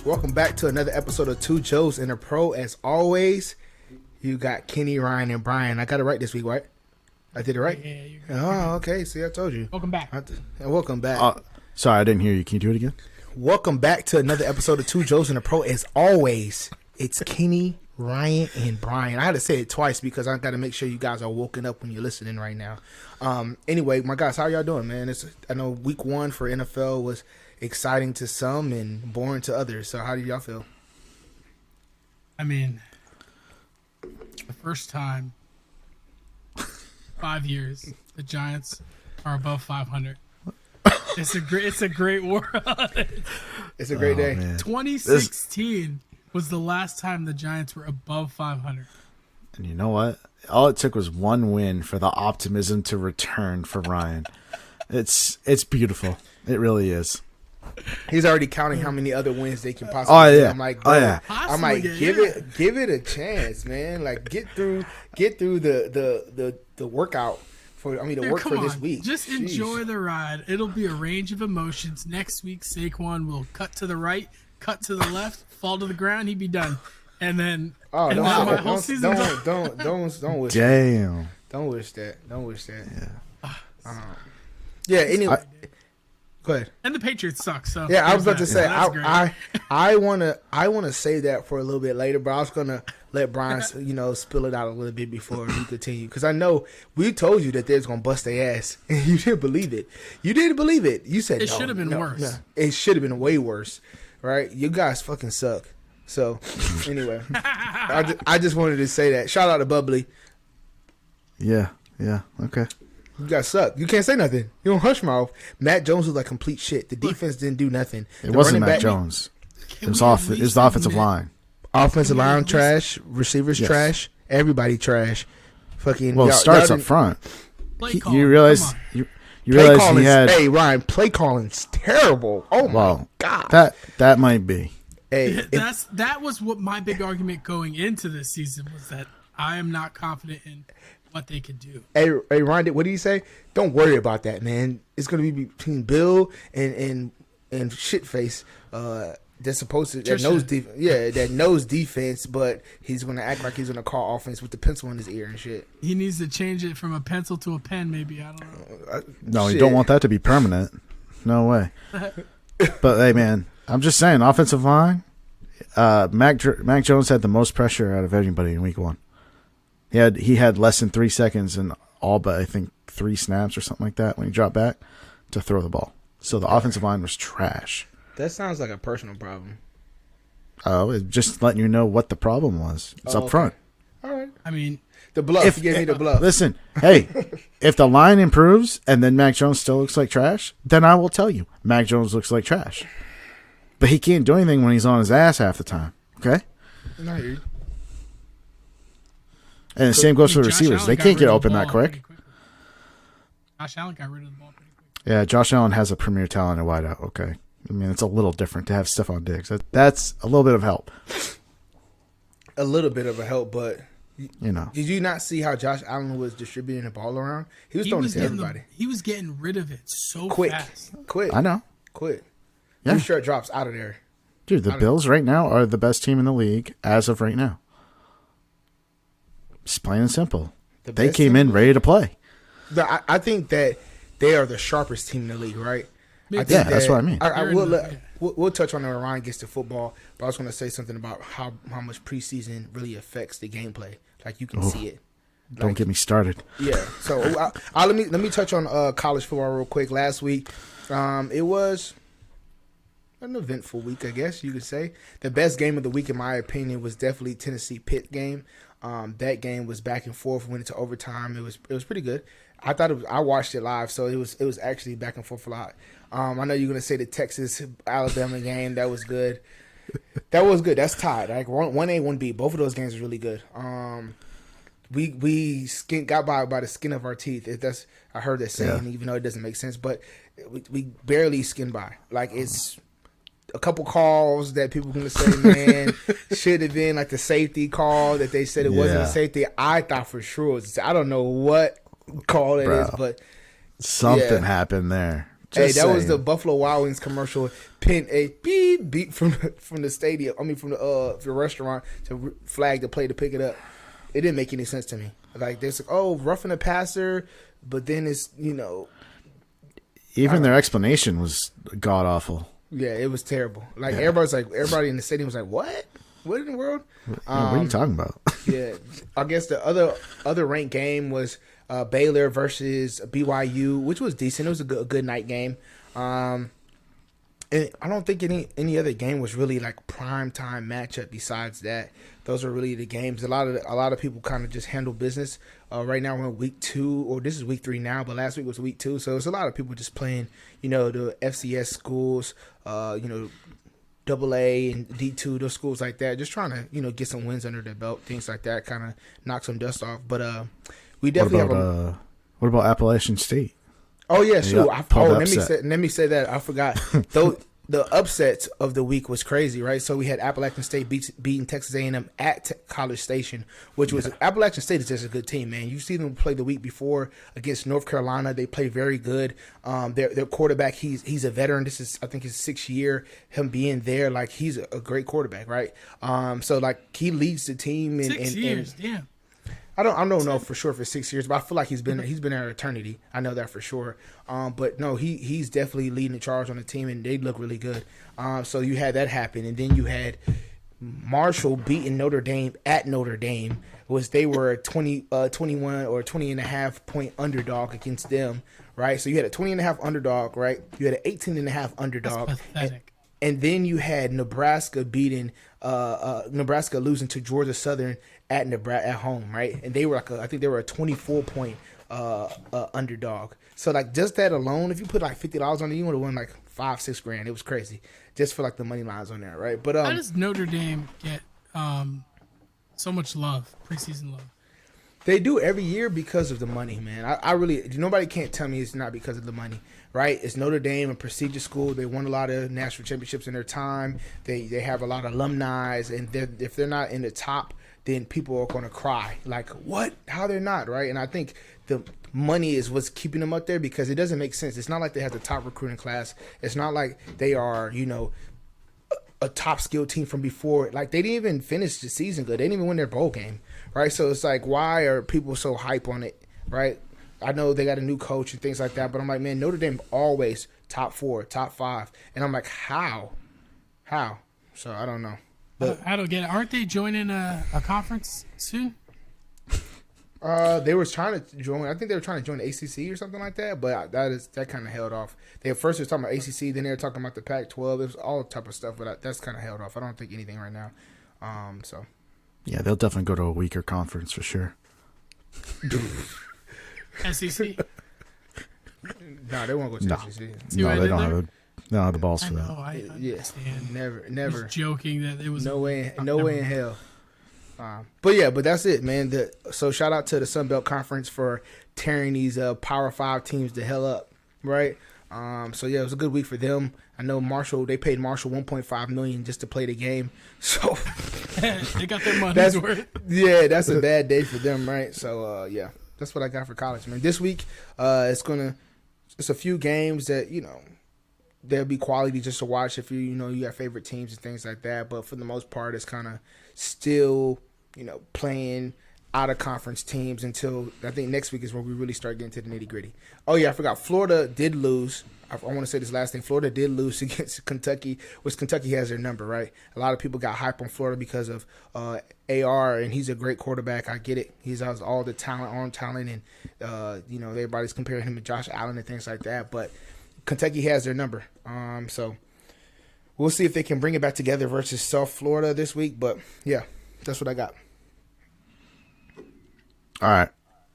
Welcome back to another episode of Two Joes and a Pro. As always, you got Kenny, Ryan, and Brian. I got it right this week, right? I did it right? Yeah, you're good. Oh, okay. See, I told you. Welcome back. Welcome back. Sorry, I didn't hear you. Can you do it again? Welcome back to another episode of Two Joes and a Pro. As always, it's Kenny, Ryan, and Brian. I had to say it twice because I got to make sure you guys are woken up when you're listening right now. Anyway, my guys, how y'all doing, man? I know week one for NFL was exciting to some and boring to others. So how do y'all feel? I mean, the first time 5 years the Giants are above 500. It's a great world. It's a great day. Man. 2016 was the last time the Giants were above 500. And you know what? All it took was one win for the optimism to return for Ryan. It's beautiful. It really is. He's already counting how many other wins they can possibly get. I'm like, bro, yeah. I'm like, give it a chance, man. Like, get through the workout for. I mean, the work for this week. Just enjoy the ride. It'll be a range of emotions. Next week, Saquon will cut to the right, cut to the left, fall to the ground. He'd be done, and then don't wish Damn. Don't wish that. Yeah. Anyway. Go ahead. And the Patriots suck. So yeah, I was about to say I I wanna say that for a little bit later, but I was gonna let Brian spill it out a little bit before we continue because I know we told you that they're gonna bust their ass and you didn't believe it. You didn't believe it. You said it should have been worse. No. It should have been way worse, right? You guys fucking suck. So anyway, I just wanted to say that. Shout out to Bubbly. Yeah. Okay. You guys suck. You can't say nothing. You don't hush mouth. Matt Jones was like complete shit. The defense didn't do nothing. It wasn't Matt Jones. It was the offensive line. Offensive line trash. Receivers trash. Everybody trash. Fucking. Well, it starts up front. You realize he had. Hey Ryan, play calling's terrible. Oh my god. That might be. Hey, that was what my big argument going into this season was that I am not confident in what they could do. Hey Ryan, what did he say? Don't worry about that, man. It's going to be between Bill and shitface. That's supposed to that knows defense, but he's going to act like he's going to call offense with the pencil in his ear and shit. He needs to change it from a pencil to a pen, maybe. I don't know. No, you don't want that to be permanent. No way. But hey, man, I'm just saying, offensive line. Mac Jones had the most pressure out of anybody in week one. He had less than 3 seconds in all but I think 3 snaps or something like that when he dropped back to throw the ball. So the offensive line was trash. That sounds like a personal problem. Oh, it's just letting you know what the problem was. It's up front. All right. I mean, the bluff. You gave me the bluff. Listen, hey, if the line improves and then Mac Jones still looks like trash, then I will tell you Mac Jones looks like trash. But he can't do anything when he's on his ass half the time. Okay? No, I hear you. And the same goes for the receivers. They can't get open that quick. Josh Allen got rid of the ball pretty quick. Yeah, Josh Allen has a premier talent at wideout. Okay. I mean, it's a little different to have Stephon Diggs. That's a little bit of help. A little bit of a help, but did you not see how Josh Allen was distributing the ball around? He was throwing it to everybody. He was getting rid of it so quick. I know. Quick. Yeah. 2 short drops out of there. Dude, the Bills right now are the best team in the league as of right now. It's plain and simple. They came in ready to play. I think that they are the sharpest team in the league, right? That's what I mean. We'll touch on it when Ryan gets to football, but I was going to say something about how much preseason really affects the gameplay. Like, you can see it. Don't get me started. Yeah. So let me touch on college football real quick. Last week, it was an eventful week, I guess you could say. The best game of the week, in my opinion, was definitely Tennessee Pitt game. That game was back and forth, went into overtime. It was pretty good. I watched it live, so it was actually back and forth a lot. I know you're gonna say the Texas Alabama game, that was good. That was good. That's tied. Like 1A, 1B. Both of those games were really good. We got by the skin of our teeth. I heard that saying, even though it doesn't make sense, but we barely skinned by. Like, it's a couple calls that people going to say, man, should have been like the safety call that they said it wasn't a safety. I thought for sure it was. I don't know what call it is, but something happened there. Hey, that was saying. the Buffalo Wild Wings commercial. Pin a beep from the stadium. I mean, from the restaurant to flag the play to pick it up. It didn't make any sense to me. Like there's like, oh, roughing the passer, but then it's Even their explanation was god awful. yeah, it was terrible. Like everybody in the stadium was like, what? What in the world? What are you talking about? Yeah, I guess the other ranked game was Baylor versus BYU, which was decent. It was a good night game. And I don't think any other game was really like prime time matchup besides that. Those are really the games. A lot of people kind of just handle business. Right now we're in week 2, or this is week 3 now, but last week was week 2. So it's a lot of people just playing, the FCS schools, AA and D2, those schools like that, just trying to, get some wins under their belt, things like that, kind of knock some dust off. But we definitely what about Appalachian State? Oh yeah, sure. Let Let me say that I forgot. Though the upsets of the week was crazy, right? So we had Appalachian State beating Texas A&M at College Station, which was Appalachian State is just a good team, man. You see them play the week before against North Carolina. They play very good. Their quarterback, he's a veteran. This is I think his 6th year. Him being there, like he's a great quarterback, right? So like he leads the team in 6 years. Yeah. I don't know for sure for 6 years, but I feel like he's been there an eternity. I know that for sure. But no, he's definitely leading the charge on the team, and they look really good. So you had that happen, and then you had Marshall beating Notre Dame at Notre Dame. They were a 21 or 20.5 point underdog against them, right? So you had a 20.5 underdog, right? You had an 18.5 underdog. That's pathetic. And then you had Nebraska beating Nebraska losing to Georgia Southern at Nebraska at home, right? And they were I think they were a 24 point underdog. So like just that alone, if you put like $50 on it, you would have won like $5-6 grand. It was crazy just for like the money lines on there, right? But how does Notre Dame get so much love, preseason love? They do every year because of the money, man. I really, nobody can't tell me it's not because of the money, right? It's Notre Dame, a prestigious school. They won a lot of national championships in their time. They have a lot of alumni, and if they're not in the top, then people are going to cry. Like, what? How they're not, right? And I think the money is what's keeping them up there because it doesn't make sense. It's not like they have the top recruiting class. It's not like they are, a top skill team from before. Like, they didn't even finish the season good. They didn't even win their bowl game, right? So it's like, why are people so hype on it, right? I know they got a new coach and things like that, but I'm like, man, Notre Dame always top 4, top 5. And I'm like, how? So I don't know. But I don't get it. Aren't they joining a conference soon? they were trying to join. I think they were trying to join the ACC or something like that. But that kind of held off. They first were talking about ACC, then they were talking about the Pac-12. It was all type of stuff, but that's kind of held off. I don't think anything right now. So yeah, they'll definitely go to a weaker conference for sure. SEC. No, they won't go to No. SEC. No, they don't have the balls I for know. that. I Yeah, understand. never. I was joking that it was No way never in hell. But that's it, man. So shout out to the Sun Belt Conference for tearing these Power 5 teams the hell up, right? So it was a good week for them. I know they paid Marshall $1.5 million just to play the game. So they got their money's worth. Yeah, that's a bad day for them, right? So that's what I got for college, man. This week, it's a few games that there'll be quality just to watch if you got favorite teams and things like that. But for the most part, it's kind of still playing out of conference teams until I think next week is when we really start getting to the nitty gritty. Oh yeah, I forgot. Florida did lose. I want to say this last thing. Florida did lose against Kentucky, which Kentucky has their number, right? A lot of people got hype on Florida because of AR, and he's a great quarterback. I get it. He has all the talent, arm talent, and everybody's comparing him to Josh Allen and things like that. But Kentucky has their number. So we'll see if they can bring it back together versus South Florida this week. But yeah, that's what I got. All right.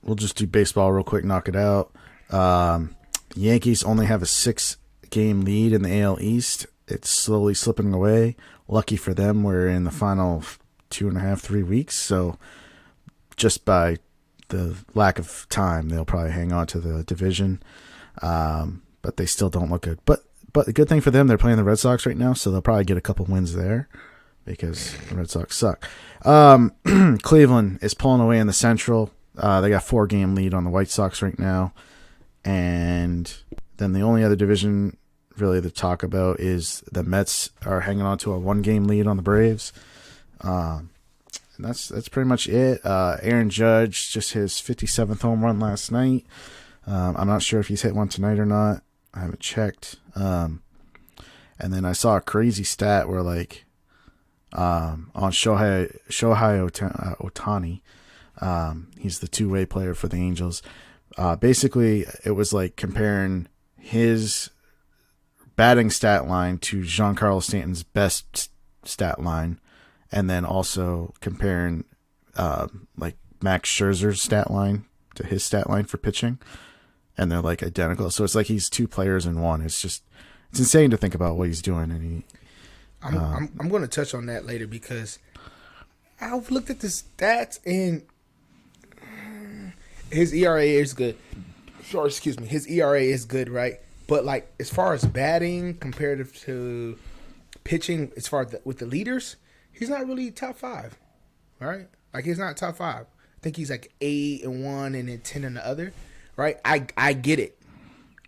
We'll just do baseball real quick, knock it out. Yankees only have a 6-game lead in the AL East. It's slowly slipping away. Lucky for them, we're in the final 2.5-3 weeks. So just by the lack of time, they'll probably hang on to the division. But they still don't look good. But the good thing for them, they're playing the Red Sox right now, so they'll probably get a couple wins there because the Red Sox suck. Cleveland is pulling away in the Central. They got 4-game lead on the White Sox right now. And Then the only other division really to talk about is the Mets are hanging on to a 1-game lead on the Braves. And that's pretty much it. Aaron Judge, just his 57th home run last night. I'm not sure if he's hit one tonight or not. I haven't checked. And then I saw a crazy stat where like on Shohei Ohtani, he's the two-way player for the Angels. Basically, it was like comparing his batting stat line to Giancarlo Stanton's best stat line, and then also comparing like Max Scherzer's stat line to his stat line for pitching, and they're like identical. So it's like he's two players in one. It's insane to think about what he's doing. And I'm going to touch on that later because I've looked at the stats and his ERA is good. Sure, excuse me. His ERA is good, right? But like as far as batting comparative to pitching, as far as with the leaders, he's not really top 5, right? Like he's not top 5. I think he's like 8 in one and then 10 in the other, right? I get it.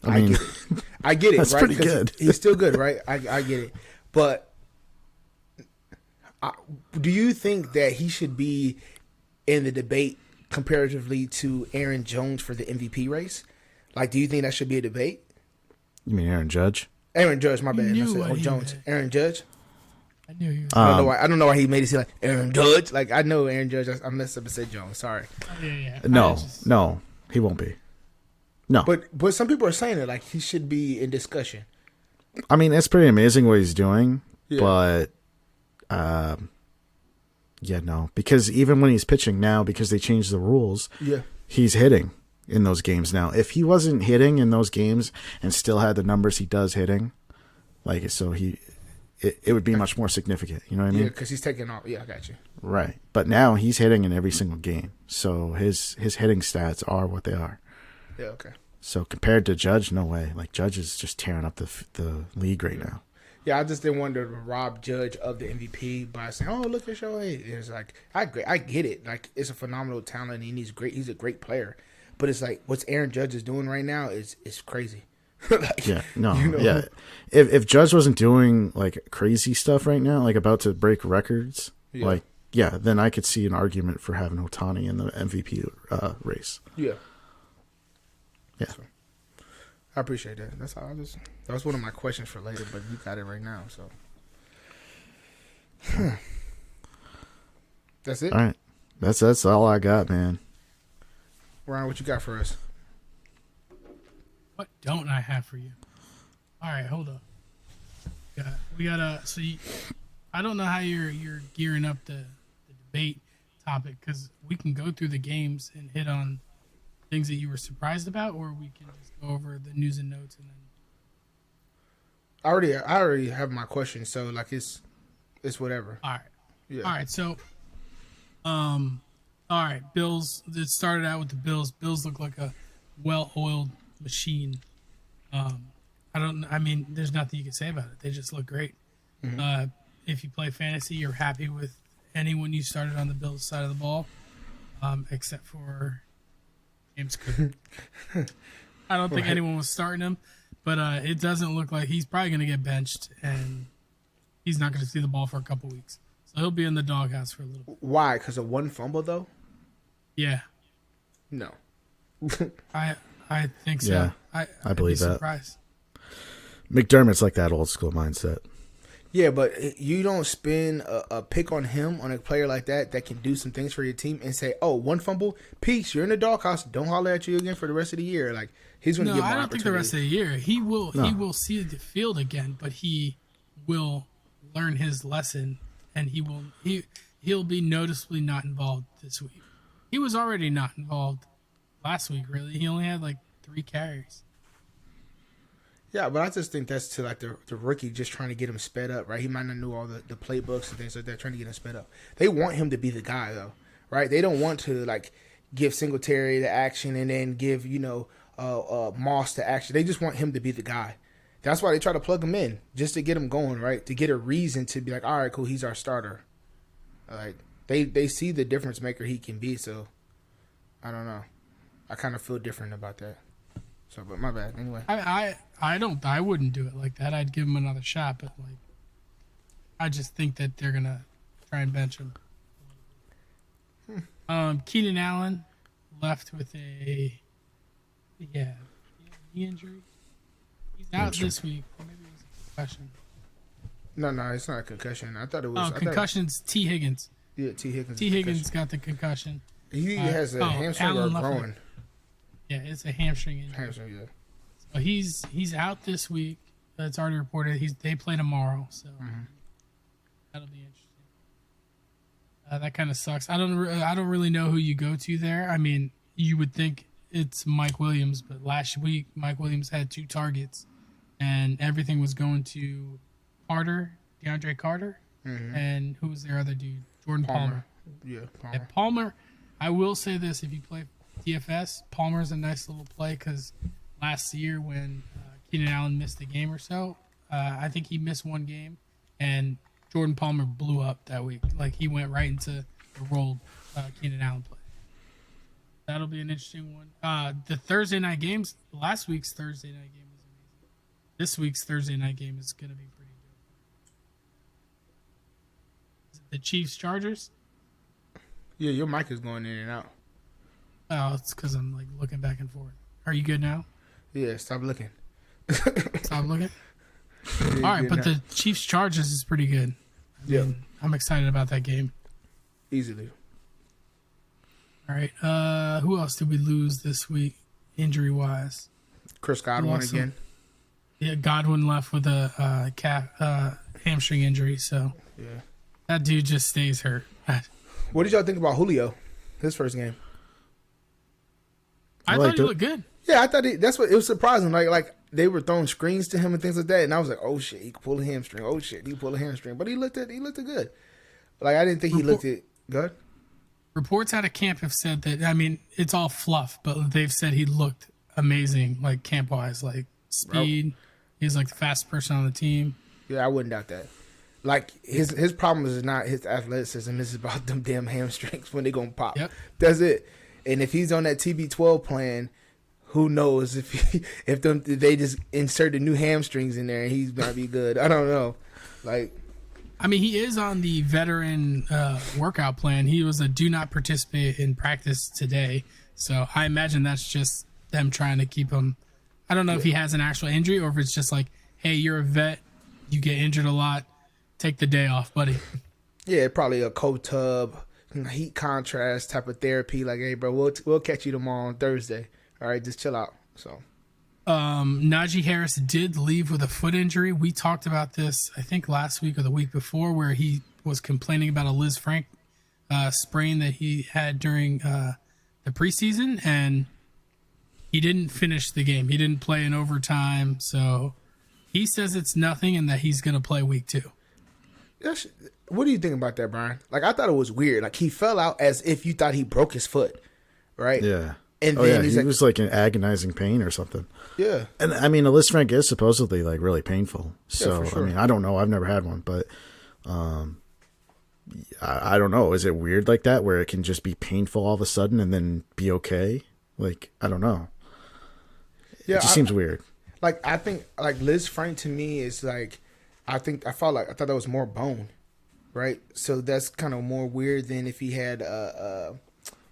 I get it. That's right? pretty Because good. He's still good, right? I get it. But do you think that he should be in the debate comparatively to Aaron Jones for the MVP race? Like, do you think that should be a debate? You mean Aaron Judge? Aaron Judge, my bad. knew I said, what he Jones. meant. Aaron Judge. I knew he was. I don't know why he made it seem like Aaron Judge. Like I know Aaron Judge. I messed up and said Jones. Sorry. Yeah. No, he won't be. No. But some people are saying that like he should be in discussion. I mean, it's pretty amazing what he's doing, Yeah. but no. Because even when he's pitching now, because they changed the rules, he's hitting in those games now. If he wasn't hitting in those games and still had the numbers he does hitting, like so it would be much more significant. You know what I mean? Yeah, because he's taking off. Yeah, I got you. Right. But now he's hitting in every single game, so his hitting stats are what they are. Yeah, okay. So compared to Judge, no way. Like Judge is just tearing up the league right now. Yeah, I just didn't want to rob Judge of the MVP by saying, "Oh, look at Shohei." It's like I get it. Like it's a phenomenal talent and he's great. He's a great player, but it's like what's Aaron Judge is doing right now is crazy. Like, yeah, no, yeah. If Judge wasn't doing like crazy stuff right now, like about to break records, then I could see an argument for having Ohtani in the MVP race. Yeah. Yeah. So, I appreciate that. That's all. That was one of my questions for later, but you got it right now. So that's it. All right, that's all I got, man. Ryan, what you got for us? What don't I have for you? All right, hold up. We got I don't know how you're gearing up the debate topic because we can go through the games and hit on things that you were surprised about, or we can just go over the news and notes and then. I already have my question, so like it's whatever. All right. Yeah. All right. So, all right. Bills. It started out with the Bills. Bills look like a well-oiled machine. I mean, there's nothing you can say about it. They just look great. Mm-hmm. If you play fantasy, you're happy with anyone you started on the Bills side of the ball, except for James Cook. I don't think anyone was starting him, but it doesn't look like he's probably going to get benched, and he's not going to see the ball for a couple weeks. So he'll be in the doghouse for a little bit. Why? Because of one fumble, though? Yeah. No. I think so. Yeah, I believe that. Surprised. McDermott's like that old school mindset. Yeah, but you don't spend a pick on him, on a player like that can do some things for your team and say, oh, one fumble, peace, you're in the doghouse, don't holler at you again for the rest of the year. Like, he's going to get more I don't think the rest of the year. He will see the field again, but he will learn his lesson, and he'll be noticeably not involved this week. He was already not involved last week, really. He only had like 3 carries. Yeah, but I just think that's to like the rookie just trying to get him sped up, right? He might not know all the playbooks and things like that, trying to get him sped up. They want him to be the guy, though, right? They don't want to like give Singletary the action and then give Moss the action. They just want him to be the guy. That's why they try to plug him in, just to get him going, right? To get a reason to be like, all right, cool, he's our starter. Like they see the difference maker he can be. So I don't know. I kind of feel different about that. So, but my bad. Anyway, I wouldn't do it like that. I'd give him another shot, but like, I just think that they're gonna try and bench him. Keenan Allen left with a knee injury. He's out this week. Maybe it was a concussion. no, it's not a concussion. I thought it was. Concussion's T. Higgins. Yeah, T. Higgins. T. Higgins got the concussion. He has a hamstring Allen or groin. Yeah, it's a hamstring injury. Hamstring, yeah. So he's out this week. That's already reported. They play tomorrow, so that'll be interesting. That kind of sucks. I don't really know who you go to there. I mean, you would think it's Mike Williams, but last week Mike Williams had 2 targets, and everything was going to DeAndre Carter, and who was their other dude? Jordan Palmer. Yeah, Palmer. And Palmer, I will say this: if you play DFS, Palmer's a nice little play because last year when Keenan Allen missed a game or so, I think he missed 1 game, and Jordan Palmer blew up that week. Like, he went right into the role Keenan Allen played. That'll be an interesting one. The Thursday night games, last week's Thursday night game was amazing. This week's Thursday night game is going to be pretty good. Is it the Chiefs-Chargers? Yeah, your mic is going in and out. Oh, it's because I'm like looking back and forth. Are you good now? Yeah, stop looking. Stop looking? Yeah, All right, but the Chiefs-Chargers is pretty good. I'm excited about that game. Easily. All right. Who else did we lose this week, injury-wise? Chris Godwin again. Yeah, Godwin left with a hamstring injury, so that dude just stays hurt. What did y'all think about Julio, his first game? I thought he looked good. Yeah, I thought that's what it was surprising. Like they were throwing screens to him and things like that, and I was like, oh shit, he could pull a hamstring. Oh shit, he could pull a hamstring. But he looked good. Like I didn't think he looked good. Reports out of camp have said that. I mean, it's all fluff, but they've said he looked amazing, like camp wise, like speed. He's like the fastest person on the team. Yeah, I wouldn't doubt that. Like his problem is not his athleticism; it's about them damn hamstrings when they gonna pop. Yep. That's it. And if he's on that TB12 plan, who knows if they just inserted new hamstrings in there and he's gonna be good. I don't know. Like, I mean, he is on the veteran workout plan. He was a do not participate in practice today, so I imagine that's just them trying to keep him. I don't know if he has an actual injury or if it's just like, hey, you're a vet, you get injured a lot, take the day off, buddy. Yeah, probably a cold tub, heat contrast type of therapy. Like, hey, bro, we'll catch you tomorrow on Thursday. All right, just chill out. So, Najee Harris did leave with a foot injury. We talked about this, I think, last week or the week before, where he was complaining about a Liz Frank sprain that he had during the preseason, and he didn't finish the game. He didn't play in overtime, so he says it's nothing and that he's going to play week 2. What do you think about that, Brian? Like, I thought it was weird. Like, he fell out as if you thought he broke his foot, right? Yeah. And then he was like in agonizing pain or something. Yeah. And I mean, a Liz Frank is supposedly like really painful. So, for sure. I mean, I don't know. I've never had one, but I don't know. Is it weird like that where it can just be painful all of a sudden and then be okay? Like, I don't know. Yeah. It just seems weird. Like, I think like Liz Frank to me is like, I thought that was more bone, right? So that's kind of more weird than if he had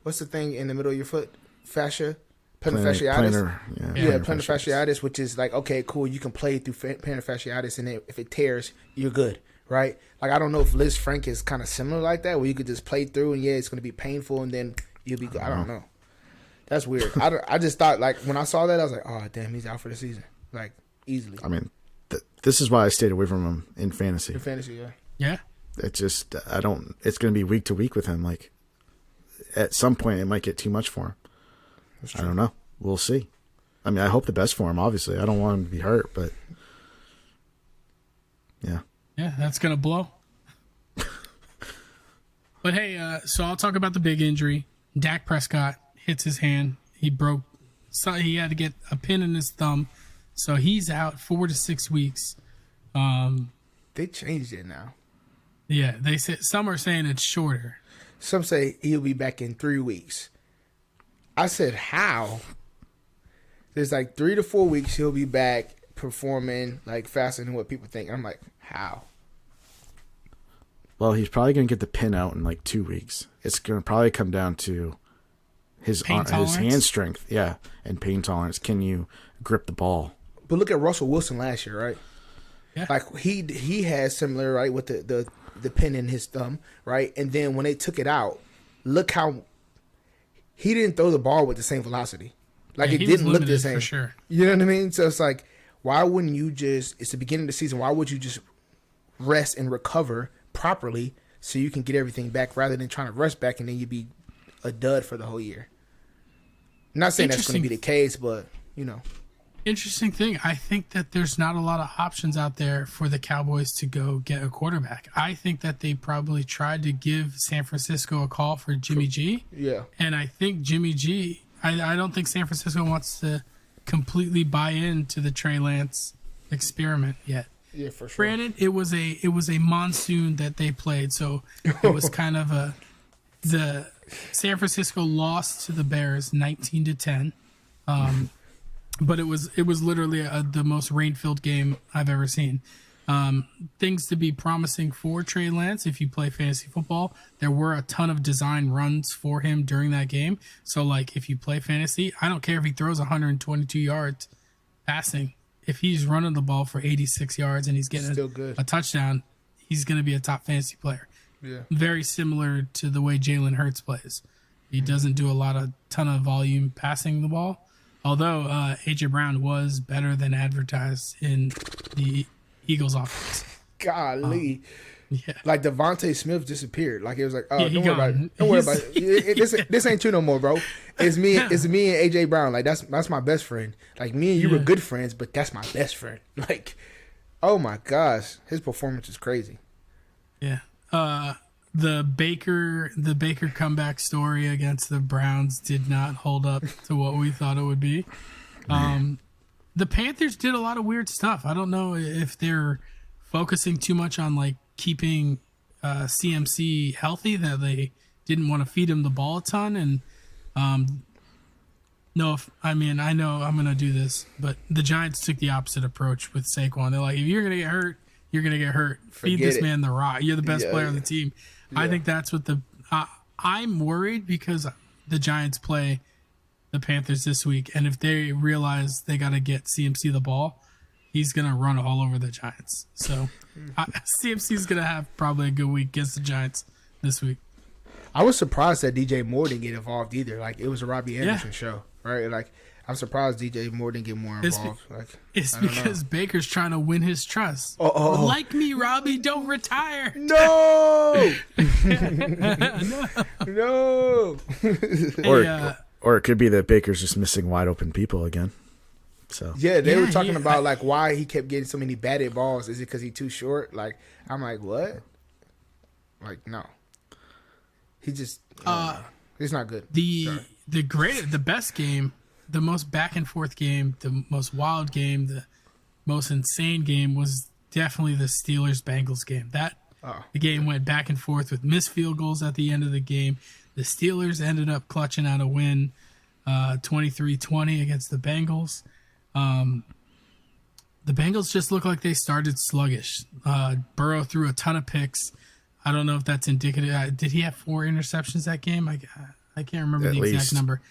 what's the thing in the middle of your foot? Fascia, plantar fasciitis. Plantar fasciitis, which is like, okay, cool, you can play through plantar fasciitis, and if it tears, you're good, right? Like, I don't know if Liz Frank is kind of similar like that, where you could just play through, and it's going to be painful, and then you'll be good. I don't know. That's weird. I just thought, like, when I saw that, I was like, oh, damn, he's out for the season. Like, easily. I mean, this is why I stayed away from him in fantasy. In fantasy, yeah. Yeah. It just, it's going to be week to week with him. Like, at some point, it might get too much for him. I don't know. We'll see. I mean, I hope the best for him, obviously. I don't want him to be hurt, but yeah. Yeah, that's going to blow. But hey, so I'll talk about the big injury. Dak Prescott hits his hand. He had to get a pin in his thumb. So he's out 4 to 6 weeks. They changed it now. Yeah, they said some are saying it's shorter. Some say he'll be back in 3 weeks. I said, how? there's like 3 to 4 weeks he'll be back performing like faster than what people think. I'm like, how? Well, he's probably going to get the pin out in like 2 weeks. It's going to probably come down to his hand strength, and pain tolerance. Can you grip the ball? But look at Russell Wilson last year, right? Yeah. Like he had similar, right, with the pin in his thumb, right? And then when they took it out, look how he didn't throw the ball with the same velocity. Like, it didn't look the same. For sure. You know what I mean? So it's like, why wouldn't you it's the beginning of the season, why would you just rest and recover properly so you can get everything back rather than trying to rush back and then you'd be a dud for the whole year? I'm not saying that's going to be the case, but, you know. Interesting thing. I think that there's not a lot of options out there for the Cowboys to go get a quarterback. I think that they probably tried to give San Francisco a call for Jimmy G. Yeah. And I think Jimmy G, I don't think San Francisco wants to completely buy into the Trey Lance experiment yet. Yeah, for sure. Granted, it was a monsoon that they played, so it was kind of the San Francisco lost to the Bears 19-10. But it was literally the most rain-filled game I've ever seen. Things to be promising for Trey Lance if you play fantasy football. There were a ton of design runs for him during that game. So, like, if you play fantasy, I don't care if he throws 122 yards passing. If he's running the ball for 86 yards and he's getting a touchdown, he's going to be a top fantasy player. Yeah. Very similar to the way Jalen Hurts plays. He doesn't do a ton of volume passing the ball. Although A.J. Brown was better than advertised in the Eagles' offense. Golly. Yeah. Like, Devontae Smith disappeared. Like, it was like, oh, Yeah, don't worry about it. Don't worry about it. This ain't you no more, bro. It's me and A.J. Brown. Like, that's my best friend. Like, me and you were good friends, but that's my best friend. Like, oh, my gosh. His performance is crazy. Yeah. The Baker comeback story against the Browns did not hold up to what we thought it would be. The Panthers did a lot of weird stuff. I don't know if they're focusing too much on like keeping CMC healthy, that they didn't want to feed him the ball a ton. And I know I'm gonna do this, but the Giants took the opposite approach with Saquon. They're like, if you're gonna get hurt, you're gonna get hurt. Feed this man the rock. You're the best player on the team. Yeah. I think that's what I'm worried because the Giants play the Panthers this week, and if they realize they got to get CMC the ball, he's going to run all over the Giants. So CMC is going to have probably a good week against the Giants this week. I was surprised that DJ Moore didn't get involved either. Like, it was a Robbie Anderson show, right? Like, I'm surprised DJ Moore didn't get more involved. It's because Baker's trying to win his trust. Like me, Robbie, don't retire. No! No! Or it could be that Baker's just missing wide open people again. So yeah, they were talking about like why he kept getting so many batted balls. Is it because he's too short? Like, I'm like, what? Like, no. He just he's not good. The best game, the most back and forth game, the most wild game, the most insane game was definitely the Steelers-Bengals game. The game went back and forth with missed field goals at the end of the game. The Steelers ended up clutching out a win 23-20 against the Bengals. The Bengals just look like they started sluggish. Burrow threw a ton of picks. I don't know if that's indicative. Did he have 4 interceptions that game? I can't remember the exact number.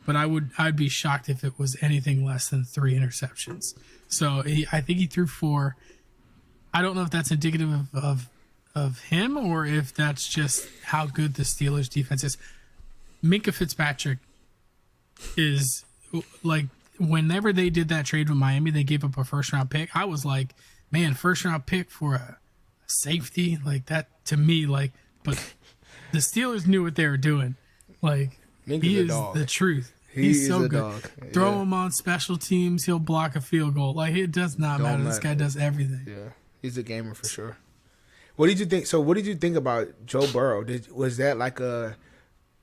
But I'd be shocked if it was anything less than 3 interceptions. So I think he threw 4. I don't know if that's indicative of him or if that's just how good the Steelers defense is. Minkah Fitzpatrick is like, whenever they did that trade with Miami, they gave up a first-round pick. I was like, man, first-round pick for a safety? Like, that to me, like, but the Steelers knew what they were doing. Like, he is the truth. He's so good. Dog. Throw him on special teams, he'll block a field goal. Like, it does not matter. This guy does everything. Yeah, he's a gamer for sure. What did you think? So, what did you think about Joe Burrow? Was that like a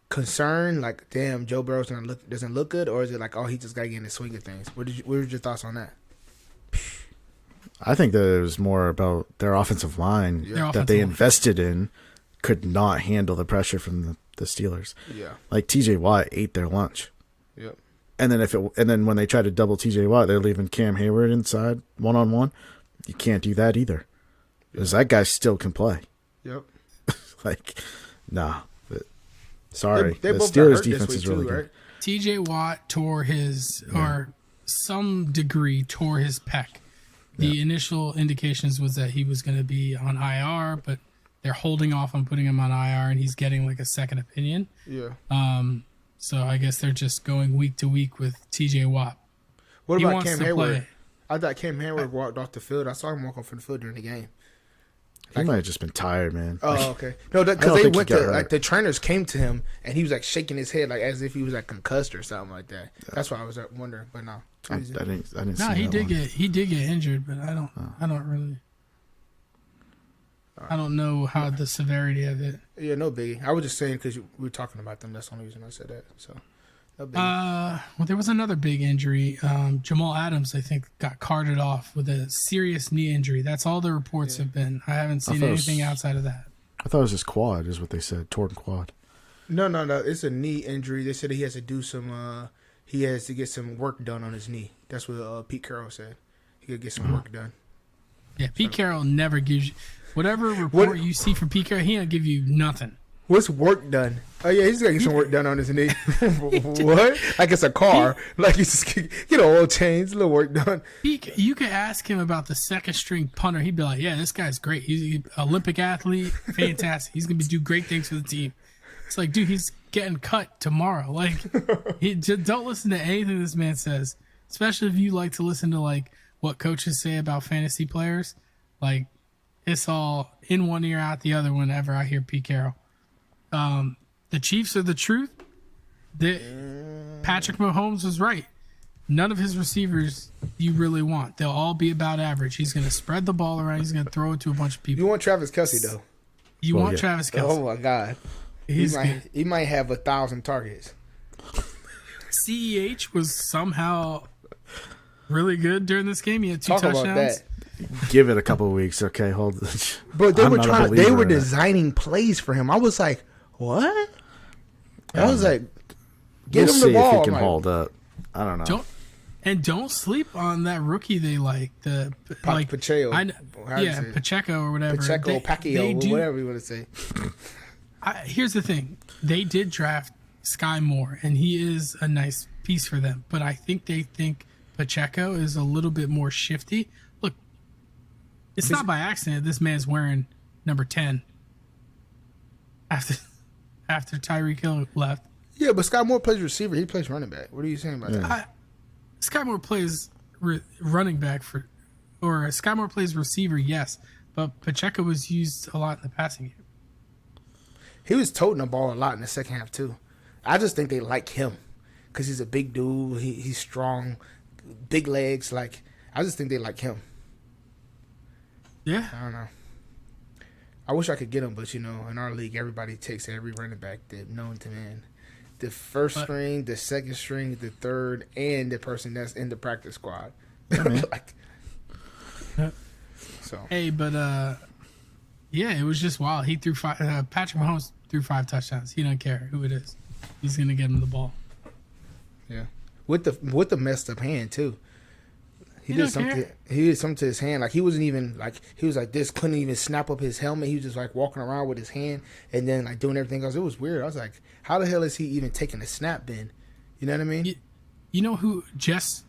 concern? Like, damn, Joe Burrow doesn't look good, or is it like, oh, he just got to get in the swing of things? What were your thoughts on that? I think that it was more about their offensive line that they invested in could not handle the pressure from the Steelers. Yeah, like T.J. Watt ate their lunch. Yep. And then when they try to double TJ Watt, they're leaving Cam Hayward inside 1-on-1. You can't do that either, because that guy still can play. Yep. Nah. But, sorry, they the both Steelers defense is really good. right? TJ Watt tore his, or some degree tore his pec. The initial indications was that he was going to be on IR, but they're holding off on putting him on IR, and he's getting like a second opinion. Yeah. So I guess they're just going week to week with TJ Watt. What He about wants Cam to Hayward? play. I thought Cam Hayward walked off the field. I saw him walk off the field during the game. He might have just been tired, man. Oh, okay. No, because they went to like the trainers came to him and he was like shaking his head like as if he was like concussed or something like that. That's why I was wondering, but no. I didn't. No, see he that did one. get injured, but I don't really. I don't know how the severity of it. Yeah, no biggie. I was just saying because we were talking about them. That's the only reason I said that. So, no biggie. Well, there was another big injury. Jamal Adams, I think, got carted off with a serious knee injury. That's all the reports have been. I haven't seen anything outside of that. I thought it was his quad, is what they said. Torn quad. No. It's a knee injury. They said he has to do some. He has to get some work done on his knee. That's what Pete Carroll said. He could get some work done. Yeah, Pete Carroll never gives you whatever report you see from Pete Carroll. He don't give you nothing. What's work done? Oh yeah, he's gonna get some work done on his knee. What? Like it's a car. Like he's just get an oil change, a little work done. You could ask him about the second string punter. He'd be like, "Yeah, this guy's great. He's an Olympic athlete, fantastic. He's gonna do great things for the team." It's like, dude, he's getting cut tomorrow. Like, don't listen to anything this man says, especially if you like to listen to like what coaches say about fantasy players. Like, it's all in one ear, out the other whenever I hear Pete Carroll. The Chiefs are the truth. Patrick Mahomes was right. None of his receivers you really want. They'll all be about average. He's going to spread the ball around. He's going to throw it to a bunch of people. You want Travis Kelce though? You want Travis Kelce. Oh my God. He might have 1,000 targets. CEH was somehow really good during this game. He had 2 Talk touchdowns. about that. Give it a couple of weeks, okay? Hold. But they I'm were not a they believer were in that. designing plays for him. I was like, what? I was like, We'll get him see the ball. if he can I'm like, hold up. I don't know. Don't sleep on that rookie they like. Pacheco. Pacheco or whatever. Pacquiao, whatever you want to say. Here's the thing. They did draft Sky Moore, and he is a nice piece for them. But I think they think Pacheco is a little bit more shifty. Look, it's not by accident this man's wearing number 10 after Tyreek Hill left. Yeah, but Sky Moore plays receiver. He plays running back. What are you saying about that? Sky Moore plays running back Sky Moore plays receiver, yes. But Pacheco was used a lot in the passing game. He was toting the ball a lot in the second half, too. I just think they like him because he's a big dude. He's strong, big legs. Like, I just think they like him. Yeah. I don't know. I wish I could get him, but, in our league, everybody takes every running back that known to man. The first string, the second string, the third, and the person that's in the practice squad. Hey, but it was just wild. He threw Patrick Mahomes threw 5 touchdowns. He doesn't care who it is. He's gonna get him the ball. Yeah, with the messed up hand too. He did something to his hand. Like he wasn't even he was like this. Couldn't even snap up his helmet. He was just like walking around with his hand and then like doing everything else. It was weird. I was like, how the hell is he even taking a snap then? You know what I mean? You know who Jess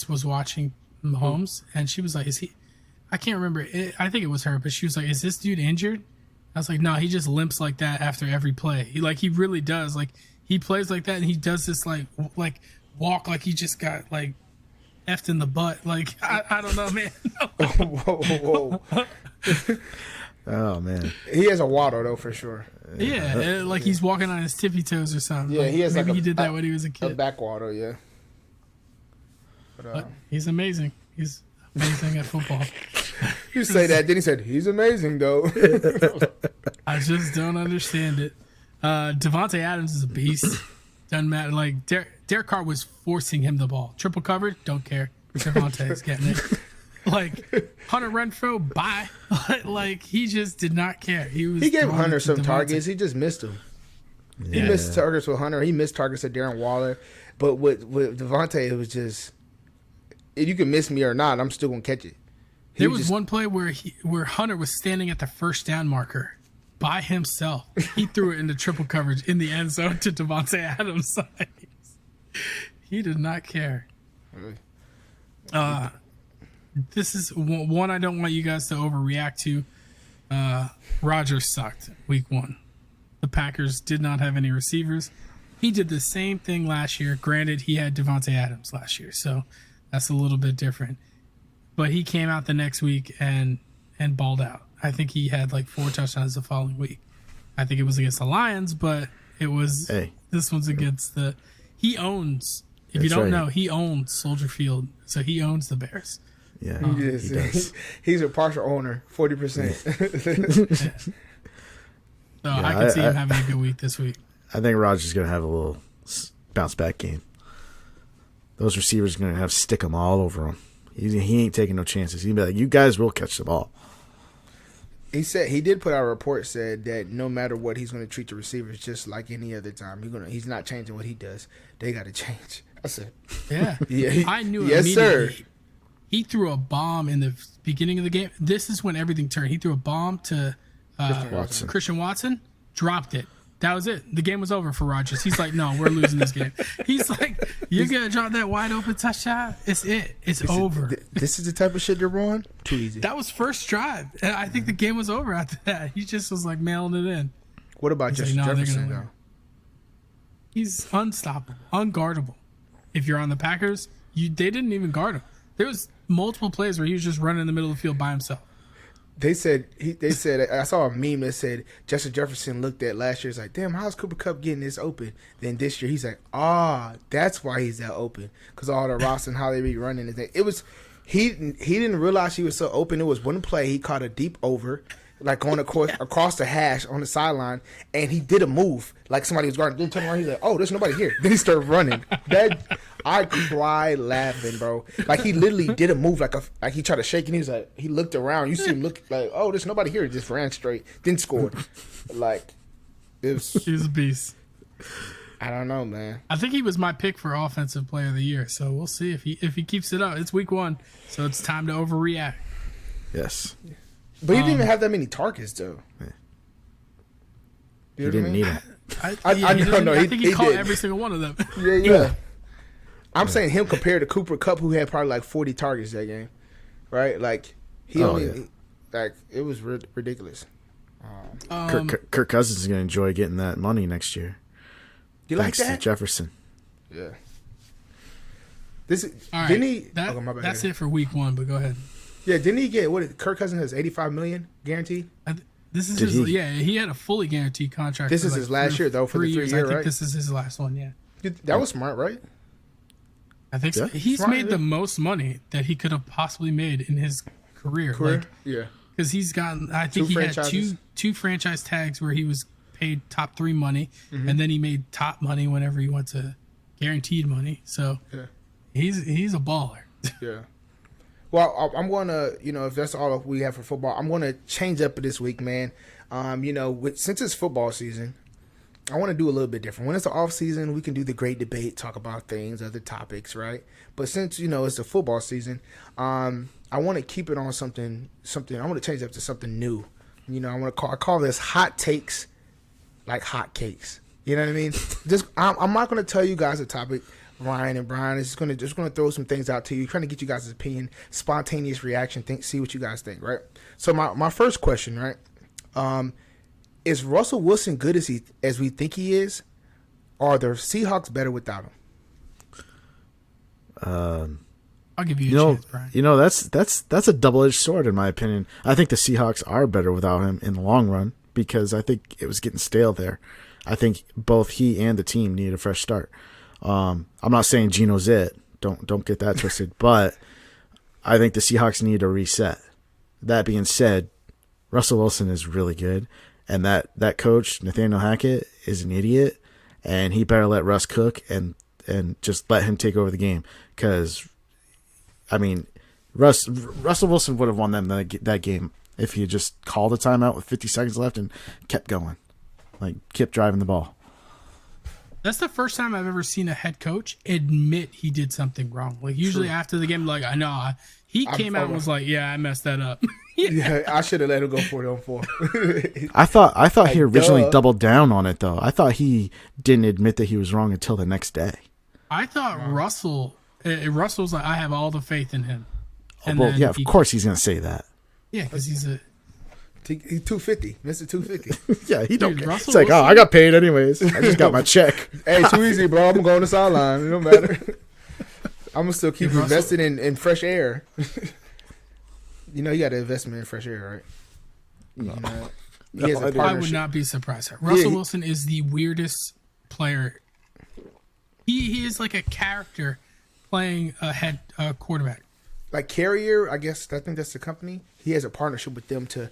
was watching Mahomes and she was like, is he? I can't remember. I think it was her, but she was like, is this dude injured? I was like, no, he just limps like that after every play. He really does. Like he plays like that and he does this like walk like he just got like effed in the butt. Like I don't know, man. Whoa. Oh man, he has a waddle though for sure. Yeah, like he's walking on his tippy toes or something. Yeah, he has maybe he did that when he was a kid. A back waddle, yeah. But he's amazing. He's amazing at football. You say that, then he said he's amazing though. I just don't understand it. Devontae Adams is a beast. Doesn't matter. Like Derek Carr was forcing him the ball. Triple covered, don't care. Devontae's getting it. Like Hunter Renfrow, bye. Like he just did not care. He gave Hunter some targets. He just missed them. He missed targets with Hunter. He missed targets with Darren Waller. But with Devontae, it was just, if you can miss me or not, I'm still going to catch it. There was one play where Hunter was standing at the first down marker by himself. He threw it into triple coverage in the end zone to Devontae Adams' side. He did not care. This is one I don't want you guys to overreact to. Rodgers sucked week 1. The Packers did not have any receivers. He did the same thing last year. Granted, he had Devontae Adams last year, so that's a little bit different. But he came out the next week and balled out. I think he had like 4 touchdowns the following week. I think it was against the Lions, but it was this one's against the. He owns. If you don't know, he owns Soldier Field, so he owns the Bears. Yeah, he does. He's a partial owner, 40%. So I can see him having a good week this week. I think Rodgers is going to have a little bounce back game. Those receivers are going to have stick them all over him. He ain't taking no chances. He'd be like, you guys will catch the ball. He said he did put out a report said that no matter what, he's going to treat the receivers just like any other time. He's not changing what he does. They got to change. I said, yeah. I knew it yes, immediately. Sir. He threw a bomb in the beginning of the game. This is when everything turned. He threw a bomb to Christian Watson, dropped it. That was it. The game was over for Rodgers. He's like, no, we're losing this game. He's like, you're going to drop that wide open touchdown? It's over. This is the type of shit they're on? Too easy. That was first drive. And I think the game was over after that. He just was like mailing it in. What about Justin Jefferson, though? He's unstoppable, unguardable. If you're on the Packers, they didn't even guard him. There was multiple plays where he was just running in the middle of the field by himself. They said I saw a meme that said Justin Jefferson looked at last year. It's like, damn, how's Cooper Kupp getting this open? Then this year he's like, that's why he's that open, because all the routes and how they be running. It was he didn't realize he was so open. It was one play he caught a deep over, like on across the hash on the sideline, and he did a move like somebody was guarding. Then turned around, he's like, oh, there's nobody here. Then he started running. I cried laughing, bro. Like he literally did a move like he tried to shake, and he was like, he looked around. You see him look like, oh, there's nobody here. He just ran straight, then scored. Like it was. He was a beast. I don't know, man. I think he was my pick for Offensive Player of the Year. So we'll see if he keeps it up. It's week 1, so it's time to overreact. Yes. But he didn't even have that many targets, though. Yeah. He didn't need it. I think he caught every single one of them. Yeah. I'm saying him compared to Cooper Kupp, who had probably like 40 targets that game, right? Like it was ridiculous. Kirk Cousins is going to enjoy getting that money next year. You Thanks like that? to Jefferson. Yeah. All right. That's it for week 1. But go ahead. Yeah, didn't he get Kirk Cousins has $85 million guaranteed? This is he had a fully guaranteed contract. This is his last year though, for the 3 year, right? I think this is his last one. Yeah. That was smart, right? I think so. He's made the most money that he could have possibly made in his career. Yeah. Because he's gotten, I think he had two franchise tags where he was paid top 3 money, and then he made top money whenever he went to guaranteed money. So he's a baller. Yeah. Well, I'm going to, if that's all we have for football, I'm going to change up this week, man. Since it's football season, I want to do a little bit different. When it's the off season, we can do the great debate, talk about things, other topics, right? But since, it's the football season, I want to keep it on something. I want to change it up to something new. I call this hot takes like hot cakes. You know what I mean? I'm not going to tell you guys a topic. Ryan and Brian is just gonna throw some things out to you, trying to get you guys' opinion, spontaneous reaction, see what you guys think, right? So my first question, right? Is Russell Wilson good as we think he is, or are the Seahawks better without him? I'll give you a chance, Brian. That's a double-edged sword in my opinion. I think the Seahawks are better without him in the long run because I think it was getting stale there. I think both he and the team need a fresh start. I'm not saying Geno's it. Don't get that twisted. But I think the Seahawks need a reset. That being said, Russell Wilson is really good, and that coach Nathaniel Hackett is an idiot, and he better let Russ cook and just let him take over the game. Because, I mean, Russell Wilson would have won them that game if he had just called a timeout with 50 seconds left and kept going, kept driving the ball. That's the first time I've ever seen a head coach admit he did something wrong. Like usually after the game, like I know he came out and was like, "Yeah, I messed that up." Yeah, I should have let him go 4-on-4. I thought he originally doubled down on it though. I thought he didn't admit that he was wrong until the next day. I thought Russell was like, "I have all the faith in him." And well, yeah, of course he's gonna say that. Yeah, because he's 250, Mr. 250. Yeah, he don't. Care. Russell It's like, Wilson? I got paid anyways. I just got my check. Hey, too easy, bro. I'm gonna go on the sideline. It don't matter. I'm gonna still keep investing in fresh air. You know, you got an investment in fresh air, right? No. He has a I partnership. would not be surprised. Russell Wilson is the weirdest player. He is like a character playing a quarterback. Like Carrier, I think that's the company. He has a partnership with them to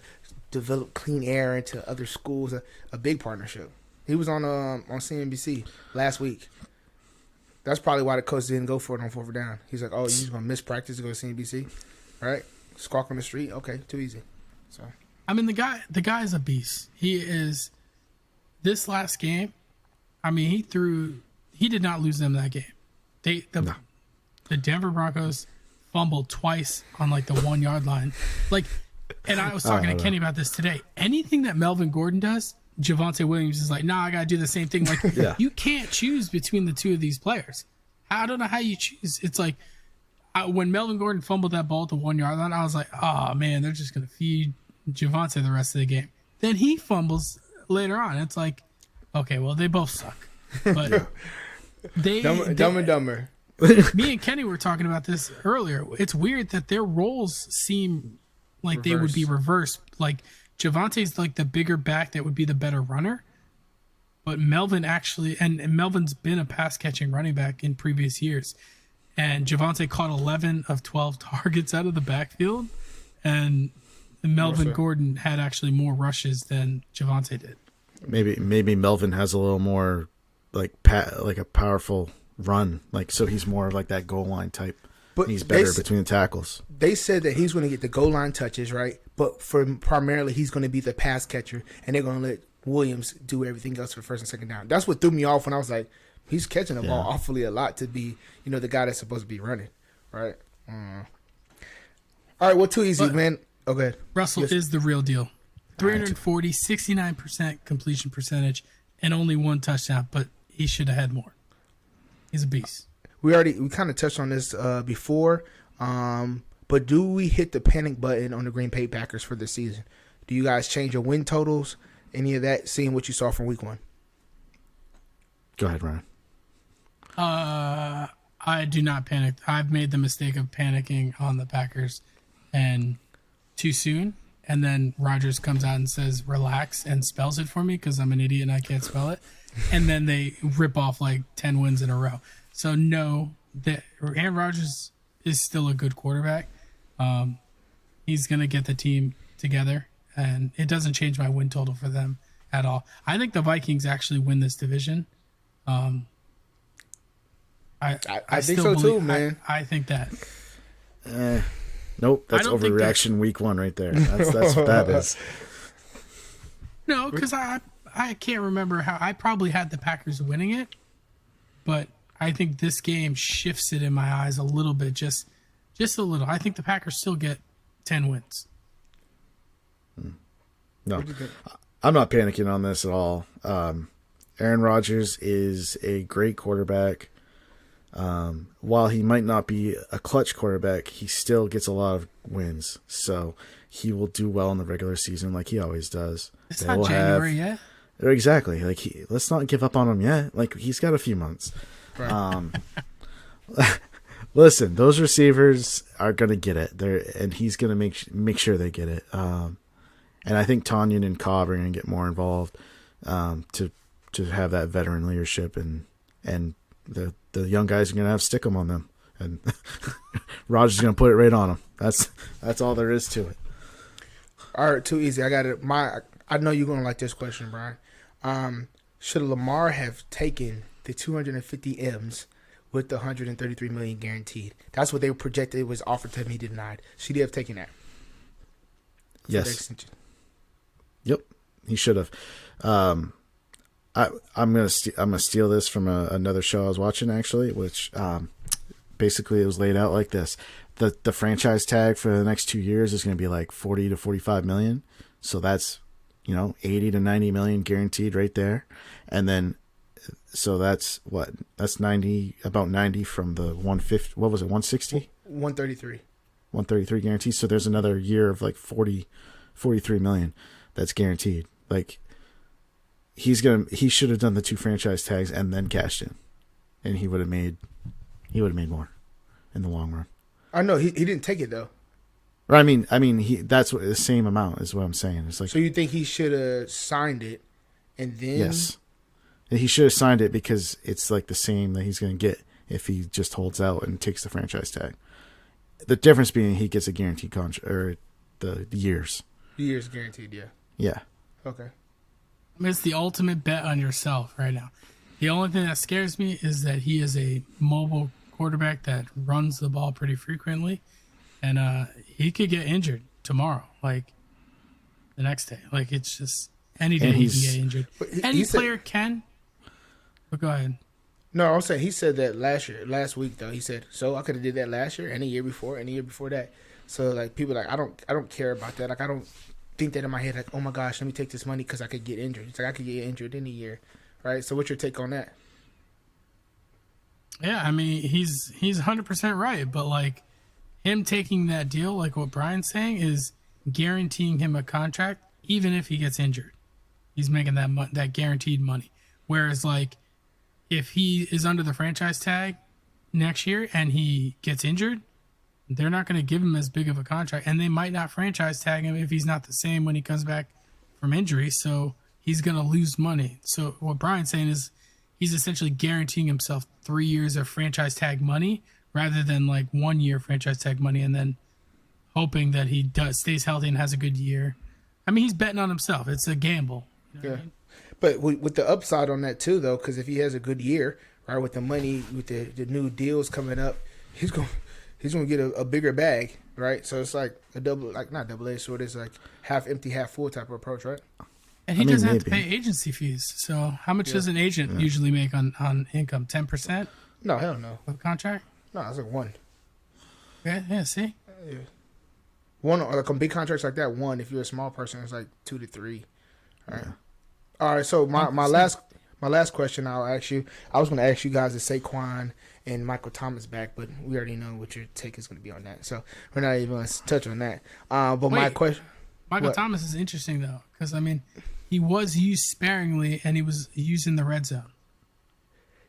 develop clean air into other schools. A big partnership. He was on CNBC last week. That's probably why the coach didn't go for it on 4th down. He's like, "Oh, you're just gonna miss practice to go to CNBC, all right? Squawk on the street, okay, too easy." So I mean, the guy is a beast. He is. This last game, I mean, he did not lose them that game. The Denver Broncos fumbled twice on like the 1 yard line. Like, and I was talking to Kenny about this today. Anything that Melvin Gordon does, Javonte Williams is like, "Nah, I gotta do the same thing." Like, you can't choose between the two of these players. I don't know how you choose. It's like when Melvin Gordon fumbled that ball at the 1 yard line, I was like, "Oh man, they're just gonna feed Javonte the rest of the game." Then he fumbles later on. It's like, okay, well, they both suck, but dumb and dumber. Me and Kenny were talking about this earlier. It's weird that their roles seem like they would be reversed. Like Javonte's like the bigger back that would be the better runner, but Melvin actually, and Melvin's been a pass catching running back in previous years, and Javonte caught 11 of 12 targets out of the backfield, and Melvin Gordon had actually more rushes than Javonte did. Maybe Melvin has a little more like a powerful run, like so he's more like that goal line type. But he's better between the tackles. They said that he's going to get the goal line touches, right? But primarily he's going to be the pass catcher, and they're going to let Williams do everything else for first and second down. That's what threw me off when I was like, he's catching the ball awfully a lot to be, the guy that's supposed to be running, right? All right, well, too easy, man. Okay. Russell is the real deal. 340, 69% completion percentage, and only 1 touchdown, but he should have had more. He's a beast. We kind of touched on this before, but do we hit the panic button on the Green Bay Packers for this season? Do you guys change your win totals? Any of that, seeing what you saw from week 1? Go ahead, Ryan. I do not panic. I've made the mistake of panicking on the Packers and too soon, and then Rodgers comes out and says, "Relax," and spells it for me because I'm an idiot and I can't spell it. And then they rip off like 10 wins in a row. So no, Aaron Rodgers is still a good quarterback. He's going to get the team together, and it doesn't change my win total for them at all. I think the Vikings actually win this division. I think so too, man. I think that. Nope, that's overreaction week 1 right there. That's what that is. No, because I can't remember how I probably had the Packers winning it, but I think this game shifts it in my eyes a little bit, just a little. I think the Packers still get 10 wins. No, I'm not panicking on this at all. Aaron Rodgers is a great quarterback. While he might not be a clutch quarterback, he still gets a lot of wins. So he will do well in the regular season like he always does. It's not January yet. Exactly. Like let's not give up on him yet. Like he's got a few months. Right. Listen, those receivers are gonna get it. And he's gonna make sure they get it. And I think Tanyan and Cobb are gonna get more involved to have that veteran leadership, and the young guys are gonna have stick 'em on them, and Rodgers is gonna put it right on them. That's all there is to it. All right, too easy. I got it. I know you're gonna like this question, Brian. Should Lamar have taken the 250 M's with the 133 million guaranteed? That's what they were projected was offered to him. He denied. Should he have taken that? Yes. Yep, he should have. I'm gonna steal this from another show I was watching actually, which basically it was laid out like this: the franchise tag for the next 2 years is going to be like 40 to 45 million. So that's 80 to 90 million guaranteed right there, and then so that's 90, about 90 from the 150. What was it? 160. 133. 133 guaranteed. So there's another year of like 43 million that's guaranteed. Like. He should have done the 2 franchise tags and then cashed in, and he would have made more in the long run. I know he didn't take it though. Or I mean that's what the same amount is what I'm saying. It's like, so you think he should have signed it, and then yes, he should have signed it because it's like the same that he's going to get if he just holds out and takes the franchise tag. The difference being he gets a guaranteed contract or the years. The years guaranteed, yeah. Yeah. Okay. I mean, it's the ultimate bet on yourself right now. The only thing that scares me is that he is a mobile quarterback that runs the ball pretty frequently, and he could get injured tomorrow, like the next day. Like it's just any day he can get injured. Any player can. But go ahead. No, I'm saying he said that last week though. He said, so I could have did that last year and the year before and the year before that. So like people like I don't care about that. Like I don't think that in my head like, oh my gosh, let me take this money because I could get injured. It's like I could get injured any year, right? So what's your take on that? Yeah, I mean he's 100% right, but like him taking that deal, like what Brian's saying, is guaranteeing him a contract even if he gets injured. He's making that guaranteed money. Whereas like if he is under the franchise tag next year and he gets injured, they're not going to give him as big of a contract, and they might not franchise tag him if he's not the same when he comes back from injury. So he's going to lose money. So what Brian's saying is he's essentially guaranteeing himself 3 years of franchise tag money rather than like 1 year franchise tag money and then hoping that he stays healthy and has a good year. I mean, he's betting on himself. It's a gamble. You know what I mean? But with the upside on that too, though, because if he has a good year, right, with the money, with the new deals coming up, he's going to get a bigger bag, right? So it's like a not double-edged sword. It's like half empty, half full type of approach, right? And he doesn't have to pay agency fees. So how much does an agent usually make on income? 10%? No, hell no. Of contract? No, it's like 1. Yeah, see? Yeah. 1, or like on big contracts like that, 1. If you're a small person, it's like 2 to 3. All right. All right, so my last question I'll ask you. I was going to ask you guys if Saquon and Michael Thomas back, but we already know what your take is going to be on that. So we're not even going to touch on that. But wait, my question... Michael Thomas is interesting, though, because, I mean, he was used sparingly, and he was used in the red zone.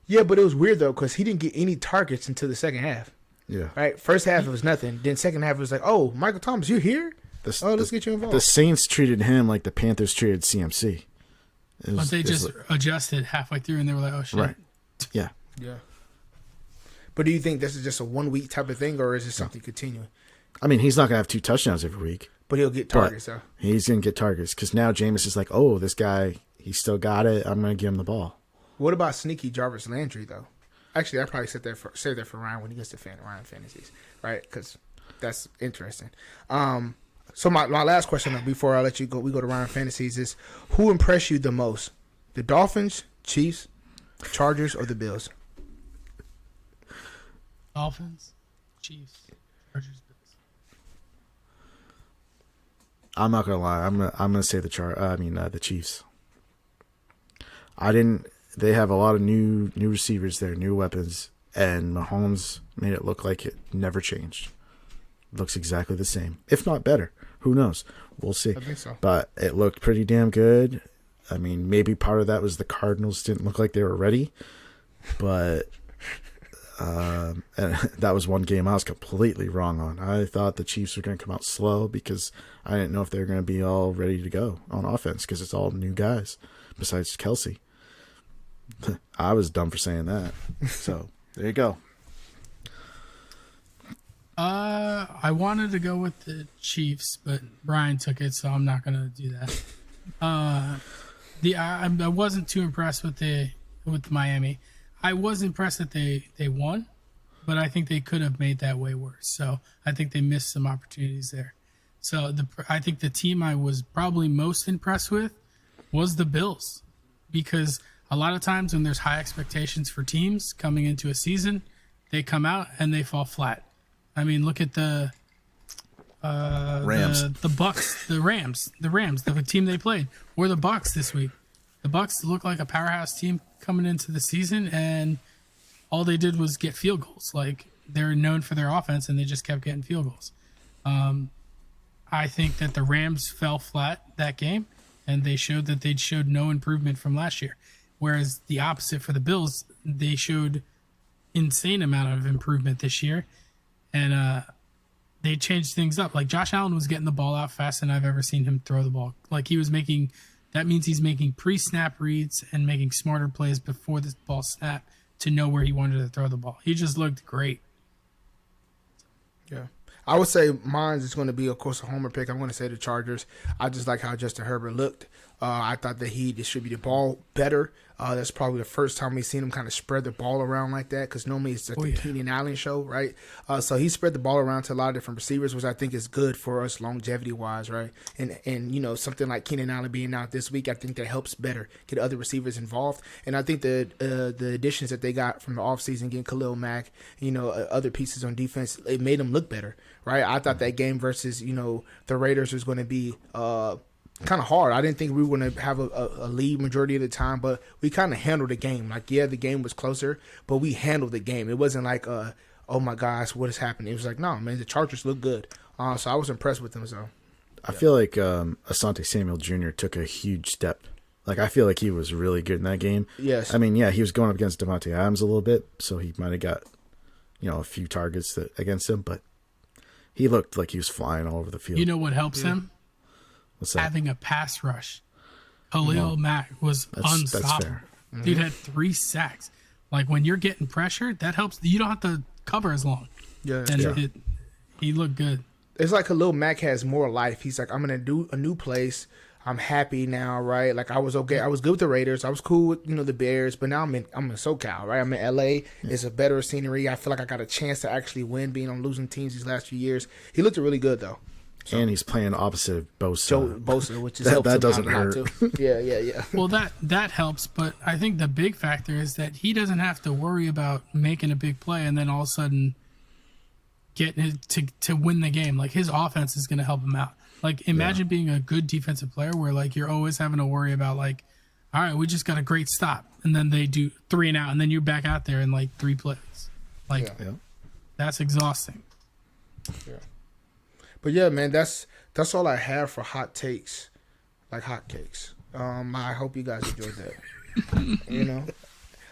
Yeah, but it was weird, though, because he didn't get any targets until the second half. Yeah. Right? First half, it was nothing. Then second half, it was like, oh, Michael Thomas, you're here? Let's get you involved. The Saints treated him like the Panthers treated CMC. But they just adjusted halfway through, and they were like, oh, shit. Right. Yeah. Yeah. But do you think this is just a 1 week type of thing, or is this something continuing? I mean, he's not going to have 2 touchdowns every week. But he'll get targets, though. He's going to get targets because now Jameis is like, oh, this guy, he still got it. I'm going to give him the ball. What about sneaky Jarvis Landry, though? Actually, I probably save that for Ryan when he gets to Ryan Fantasies, right? Because that's interesting. So my last question before I let you go, we go to Ryan Fantasies, is who impressed you the most? The Dolphins, Chiefs, Chargers, or the Bills? Dolphins, Chiefs, Chargers, Bills. I'm not gonna lie. I'm gonna say the Chiefs. They have a lot of new receivers there, new weapons, and Mahomes made it look like it never changed. It looks exactly the same, if not better. Who knows? We'll see. I think so. But it looked pretty damn good. I mean, maybe part of that was the Cardinals didn't look like they were ready, but and that was one game I was completely wrong on. I thought the Chiefs were going to come out slow because I didn't know if they were going to be all ready to go on offense because it's all new guys besides Kelsey. I was dumb for saying that. So there you go. I wanted to go with the Chiefs, but Brian took it, so I'm not going to do that. I wasn't too impressed with Miami. I was impressed that they won, but I think they could have made that way worse. So I think they missed some opportunities there. So I think the team I was probably most impressed with was the Bills, because a lot of times when there's high expectations for teams coming into a season, they come out and they fall flat. I mean, look at the Rams, the Bucks, the Rams, the team they played, or the Bucks this week. The Bucks look like a powerhouse team coming into the season, and all they did was get field goals. Like, they're known for their offense, and they just kept getting field goals. I think that the Rams fell flat that game, and they showed that they'd showed no improvement from last year. Whereas the opposite for the Bills, they showed insane amount of improvement this year, and they changed things up. Like, Josh Allen was getting the ball out faster than I've ever seen him throw the ball. Like, he was making, that means he's making pre-snap reads and making smarter plays before the ball snapped to know where he wanted to throw the ball. He just looked great. Yeah. I would say mine is going to be, of course, a homer pick. I'm going to say the Chargers. I just like how Justin Herbert looked. I thought that he distributed the ball better. That's probably the first time we've seen him kind of spread the ball around like that, because normally it's like the Keenan Allen show, right? So he spread the ball around to a lot of different receivers, which I think is good for us longevity-wise, right? And you know, something like Keenan Allen being out this week, I think that helps better get other receivers involved. And I think the additions that they got from the offseason, getting Khalil Mack, you know, other pieces on defense, it made them look better, right? I thought that game versus, you know, the Raiders was going to be kind of hard. I didn't think we were going to have a lead majority of the time, but we kind of handled the game. Like, yeah, the game was closer, but we handled the game. It wasn't like, oh my gosh, what is happening? It was like, no, man, the Chargers look good. So I was impressed with them. So I feel like Asante Samuel Jr. took a huge step. Like, I feel like he was really good in that game. Yes. I mean, yeah, he was going up against Devontae Adams a little bit, so he might have got, you know, a few targets against him, but he looked like he was flying all over the field. You know what helps him? What's that? Having a pass rush. Khalil Mack was unstoppable. That's fair. Dude had 3 sacks. Like, when you're getting pressured, that helps. You don't have to cover as long. Yeah. And he looked good. It's like Khalil Mack has more life. He's like, I'm going to do a new place. I'm happy now, right? Like, I was okay. I was good with the Raiders. I was cool with, you know, the Bears, but now I'm in SoCal, right? I'm in LA. Yeah. It's a better scenery. I feel like I got a chance to actually win being on losing teams these last few years. He looked really good, though. So, and he's playing opposite of Bosa, which is that doesn't hurt. Too. Yeah. Well, that helps, but I think the big factor is that he doesn't have to worry about making a big play and then all of a sudden getting to win the game. Like, his offense is going to help him out. Like, imagine being a good defensive player where, like, you're always having to worry about, like, all right, we just got a great stop, and then they do 3 and out, and then you're back out there in like 3 plays. Like, that's exhausting. Yeah. But yeah, man, that's all I have for hot takes, like hotcakes. I hope you guys enjoyed that. You know,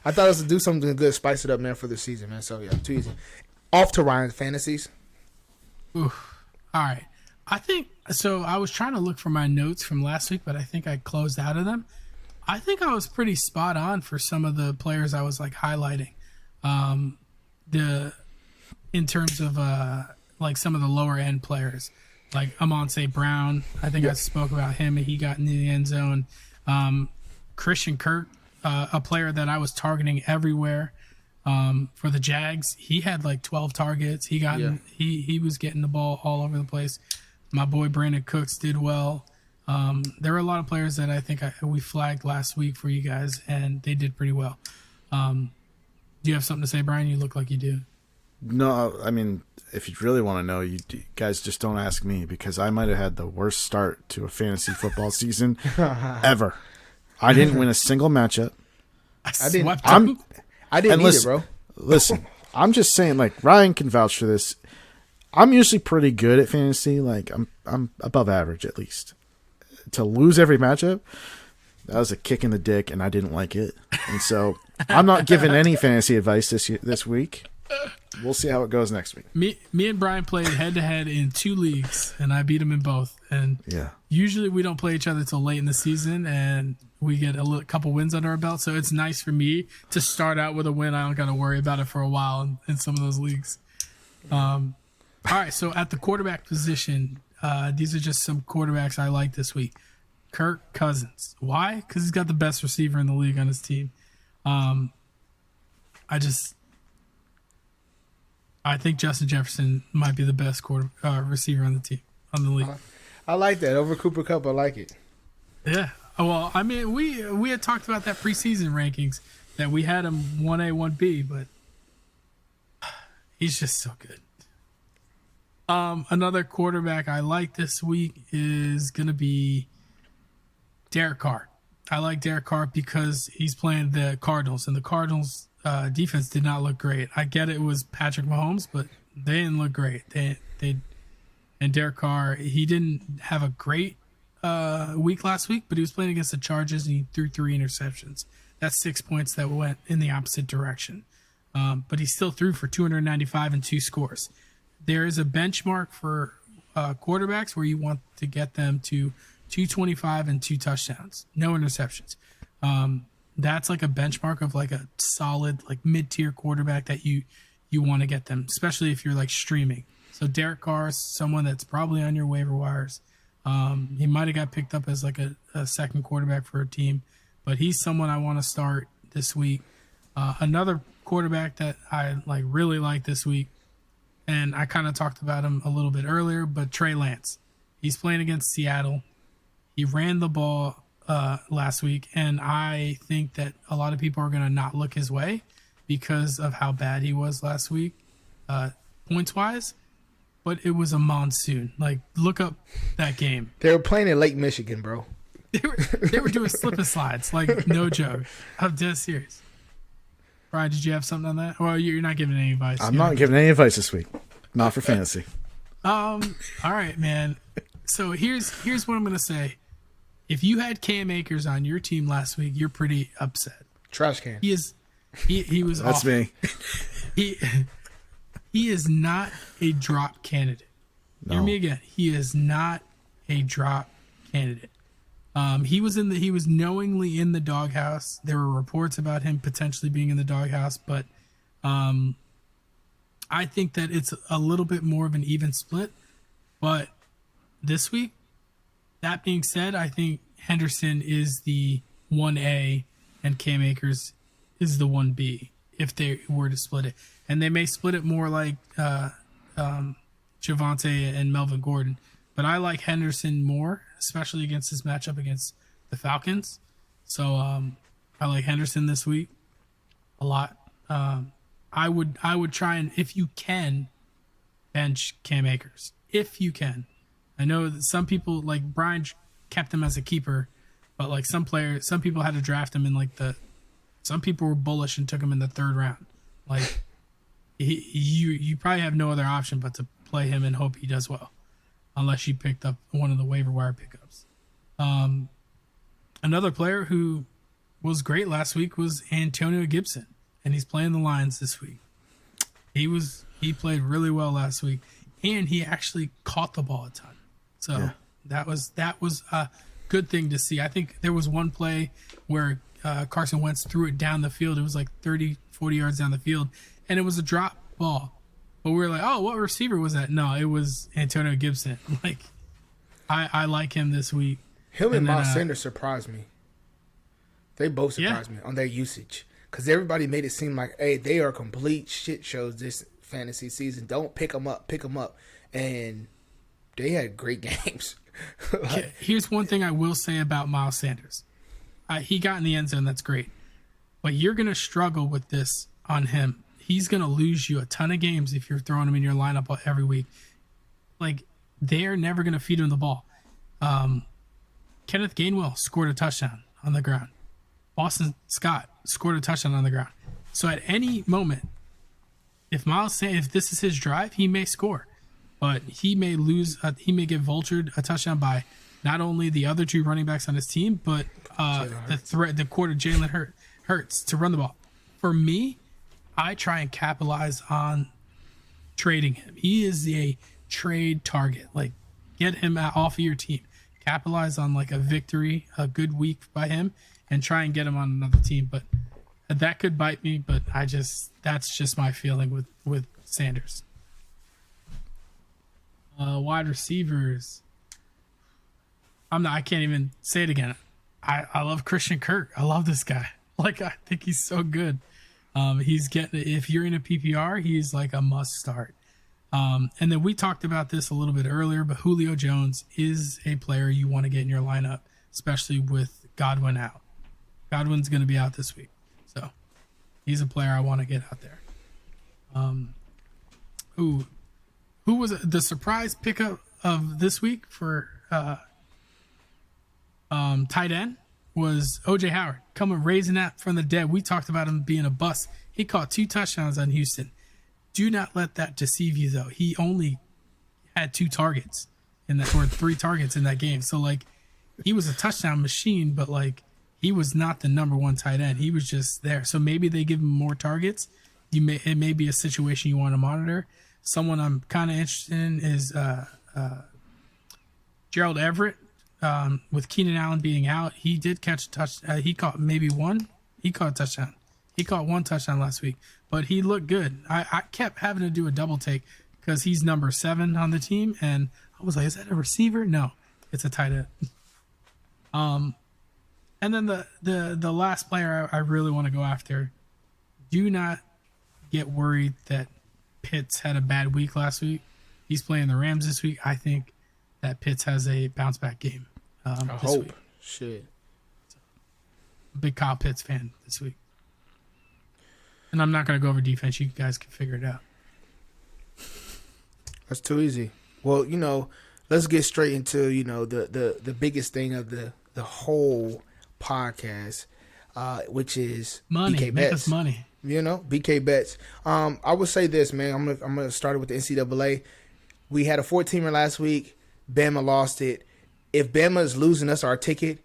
I thought I was to do something good, spice it up, man, for the season, man. So yeah, too easy. Off to Ryan's fantasies. Oof. All right, I think so. I was trying to look for my notes from last week, but I think I closed out of them. I think I was pretty spot on for some of the players I was like highlighting. In terms of like some of the lower end players, like Amon St. Brown. I think I spoke about him. He got into the end zone. Christian Kirk, a player that I was targeting everywhere for the Jags. He had like 12 targets. He was getting the ball all over the place. My boy Brandon Cooks did well. There were a lot of players that I think we flagged last week for you guys, and they did pretty well. Do you have something to say, Brian? You look like you do. No, I mean, if you really want to know, you guys just don't ask me, because I might have had the worst start to a fantasy football season ever. I didn't win a single matchup. I didn't either, bro. Listen, I'm just saying, like, Ryan can vouch for this. I'm usually pretty good at fantasy. Like, I'm above average at least. To lose every matchup, that was a kick in the dick, and I didn't like it. And so I'm not giving any fantasy advice this week. We'll see how it goes next week. Me and Brian played head-to-head in 2 leagues, and I beat him in both. And usually we don't play each other till late in the season, and we get a couple wins under our belt. So it's nice for me to start out with a win. I don't got to worry about it for a while in some of those leagues. All right, so at the quarterback position, these are just some quarterbacks I like this week. Kirk Cousins. Why? Because he's got the best receiver in the league on his team. I think Justin Jefferson might be the best receiver on the team, on the league. I like that. Over Cooper Kupp, I like it. Yeah. Well, I mean, we had talked about that preseason rankings that we had him 1A, 1B, but he's just so good. Another quarterback I like this week is going to be Derek Carr. I like Derek Carr because he's playing the Cardinals, and the Cardinals defense did not look great. I get it was Patrick Mahomes, but they didn't look great. And Derek Carr, he didn't have a great week last week, but he was playing against the Chargers and he threw 3 interceptions. That's 6 points that went in the opposite direction. But he still threw for 295 and 2 scores. There is a benchmark for quarterbacks where you want to get them to 225 and 2 touchdowns, no interceptions. That's like a benchmark of like a solid, like mid-tier quarterback that you want to get them, especially if you're like streaming. So Derek Carr is someone that's probably on your waiver wires. He might have got picked up as like a second quarterback for a team, but he's someone I want to start this week. Another quarterback that I really like this week, and I kind of talked about him a little bit earlier, but Trey Lance. He's playing against Seattle. He ran the ball last week, and I think that a lot of people are going to not look his way because of how bad he was last week, points-wise. But it was a monsoon. Like, look up that game. They were playing in Lake Michigan, bro. They were doing slip and slides, like no joke. I'm dead serious. Brian, did you have something on that? Well, you're not giving any advice. I'm not giving any advice this week. Not for fantasy. All right, man. So here's what I'm gonna say. If you had Cam Akers on your team last week, you're pretty upset. Trash can. He was. That's awful. me. He is not a drop candidate. No. Hear me again. He is not a drop candidate. He was knowingly in the doghouse. There were reports about him potentially being in the doghouse, but I think that it's a little bit more of an even split. But this week, that being said, I think Henderson is the 1A and Cam Akers is the 1B if they were to split it. And they may split it more like Javonte and Melvin Gordon. But I like Henderson more, especially against his matchup against the Falcons. So I like Henderson this week a lot. I would try and, if you can, bench Cam Akers. If you can. I know that some people, like Brian, kept him as a keeper, but like some people had to draft him in some people were bullish and took him in the 3rd round. Like you probably have no other option but to play him and hope he does well, unless you picked up one of the waiver wire pickups. Another player who was great last week was Antonio Gibson, and he's playing the Lions this week. He played really well last week, and he actually caught the ball a ton. So yeah. that was a good thing to see. I think there was one play where Carson Wentz threw it down the field. It was like 30, 40 yards down the field, and it was a drop ball. But we were like, oh, what receiver was that? No, it was Antonio Gibson. Like, I like him this week. Him and Miles Sanders surprised me. They both surprised me on their usage. Because everybody made it seem like, hey, they are complete shit shows this fantasy season. Don't pick them up. And they had great games. Here's one thing I will say about Miles Sanders. He got in the end zone. That's great. But you're going to struggle with this on him. He's going to lose you a ton of games if you're throwing him in your lineup every week. Like, they're never going to feed him the ball. Kenneth Gainwell scored a touchdown on the ground. Boston Scott scored a touchdown on the ground. So at any moment, if this is his drive, he may score. But he may lose. He may get vultured a touchdown by not only the other 2 running backs on his team, but the quarter Jalen Hurts to run the ball. For me, I try and capitalize on trading him. He is a trade target. Like, get him off of your team. Capitalize on like a victory, a good week by him, and try and get him on another team. But that could bite me. But that's just my feeling with Sanders. Wide receivers. I can't even say it again. I love Christian Kirk. I love this guy. Like, I think he's so good. If you're in a PPR, he's like a must start. And then we talked about this a little bit earlier, but Julio Jones is a player you want to get in your lineup, especially with Godwin out. Godwin's going to be out this week. So he's a player I want to get out there. Who was the surprise pickup of this week for tight end was O.J. Howard coming raising that from the dead. We talked about him being a bust. He caught 2 touchdowns on Houston. Do not let that deceive you, though. He only had 2 targets in that, or 3 targets in that game. So, like, he was a touchdown machine, but, like, he was not the number 1 tight end. He was just there. So maybe they give him more targets. It may be a situation you want to monitor. Someone I'm kind of interested in is Gerald Everett. With Keenan Allen being out, he did catch a touchdown. He caught maybe 1. He caught a touchdown. He caught 1 touchdown last week, but he looked good. I kept having to do a double take because he's number 7 on the team, and I was like, "Is that a receiver?" No, it's a tight end. And then the last player I really want to go after. Do not get worried that Pitts had a bad week last week. He's playing the Rams this week. I think that Pitts has a bounce back game. I this hope. Week. Shit. Big Kyle Pitts fan this week. And I'm not going to go over defense. You guys can figure it out. That's too easy. Well, let's get straight into, the biggest thing of the whole podcast, which is money. BK Make bets. us money. BK bets. I would say this, man. I'm gonna start it with the NCAA. We had a 4-teamer last week. Bama lost it. If Bama is losing us our ticket,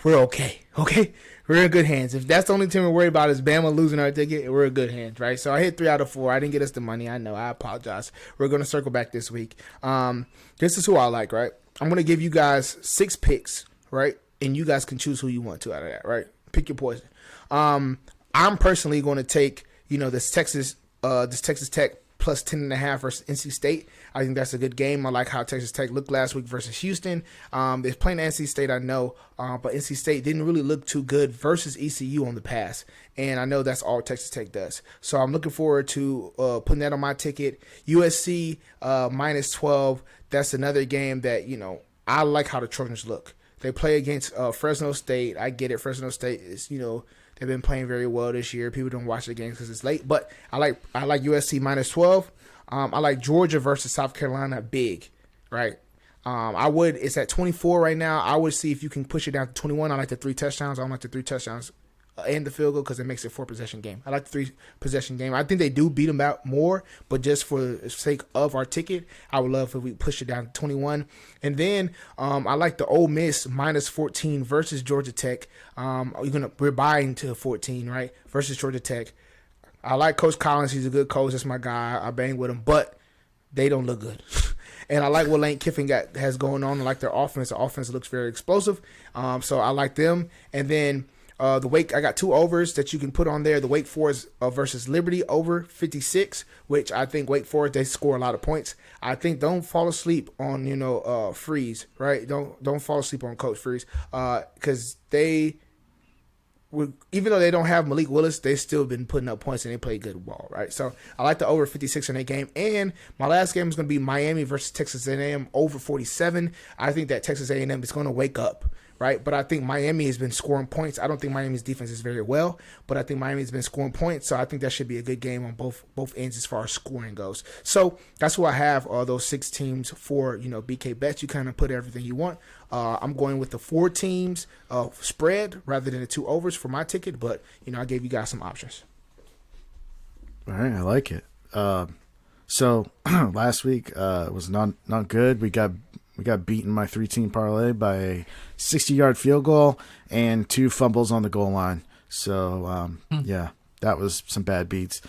we're okay. Okay, we're in good hands. If that's the only team we're worried about is Bama losing our ticket, we're in good hands, right? So I hit 3 out of 4. I didn't get us the money. I know. I apologize. We're gonna circle back this week. This is who I like, right? I'm gonna give you guys 6 picks, right? And you guys can choose who you want to out of that, right? Pick your poison. I'm personally going to take, this Texas Tech plus 10.5 versus NC State. I think that's a good game. I like how Texas Tech looked last week versus Houston. They're playing NC State, I know, but NC State didn't really look too good versus ECU on the pass, and I know that's all Texas Tech does. So I'm looking forward to putting that on my ticket. USC minus 12. That's another game that, I like how the Trojans look. They play against Fresno State. I get it. Fresno State is, they've been playing very well this year. People don't watch the games because it's late. But I like USC minus 12. I like Georgia versus South Carolina big, right? It's at 24 right now. I would see if you can push it down to 21. I like the 3 touchdowns. I don't like the 3 touchdowns and the field goal because it makes it a 4-possession game. I like the 3-possession game. I think they do beat them out more, but just for the sake of our ticket, I would love if we push it down to 21. And then I like the Ole Miss minus 14 versus Georgia Tech. We're buying to 14, right, versus Georgia Tech. I like Coach Collins. He's a good coach. That's my guy. I bang with him, but they don't look good. And I like what Lane Kiffin has going on. I like their offense. The offense looks very explosive. So I like them. And then I got 2 overs that you can put on there. The Wake Forest versus Liberty over 56, which I think Wake Forest, they score a lot of points. I think don't fall asleep on, Freeze, right? Don't fall asleep on Coach Freeze because even though they don't have Malik Willis, they've still been putting up points and they play good ball, right? So I like the over 56 in that game. And my last game is going to be Miami versus Texas A&M over 47. I think that Texas A&M is going to wake up, right? But I think Miami has been scoring points. I don't think Miami's defense is very well, but I think Miami's been scoring points. So I think that should be a good game on both ends as far as scoring goes. So that's who I have, those 6 teams for, BK Bets. You kind of put everything you want. I'm going with the 4 teams spread rather than the 2 overs for my ticket, but I gave you guys some options. All right, I like it. So last week was not good. We got beaten my 3-team parlay by a 60-yard field goal and 2 fumbles on the goal line. So yeah, that was some bad beats.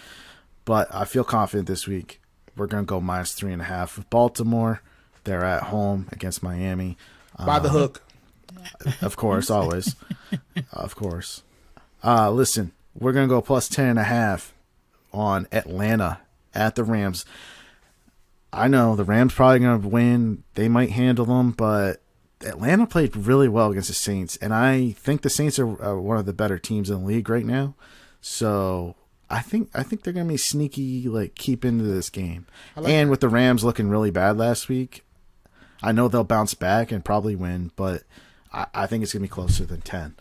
But I feel confident this week. We're gonna go minus 3.5 with Baltimore. They're at home against Miami. By the hook. Of course, always. Of course. Listen, we're going to go plus 10.5 on Atlanta at the Rams. I know the Rams probably going to win. They might handle them, but Atlanta played really well against the Saints, and I think the Saints are one of the better teams in the league right now. So I think they're going to be sneaky, keep into this game. And with the Rams looking really bad last week, I know they'll bounce back and probably win, but I think it's gonna be closer than 10.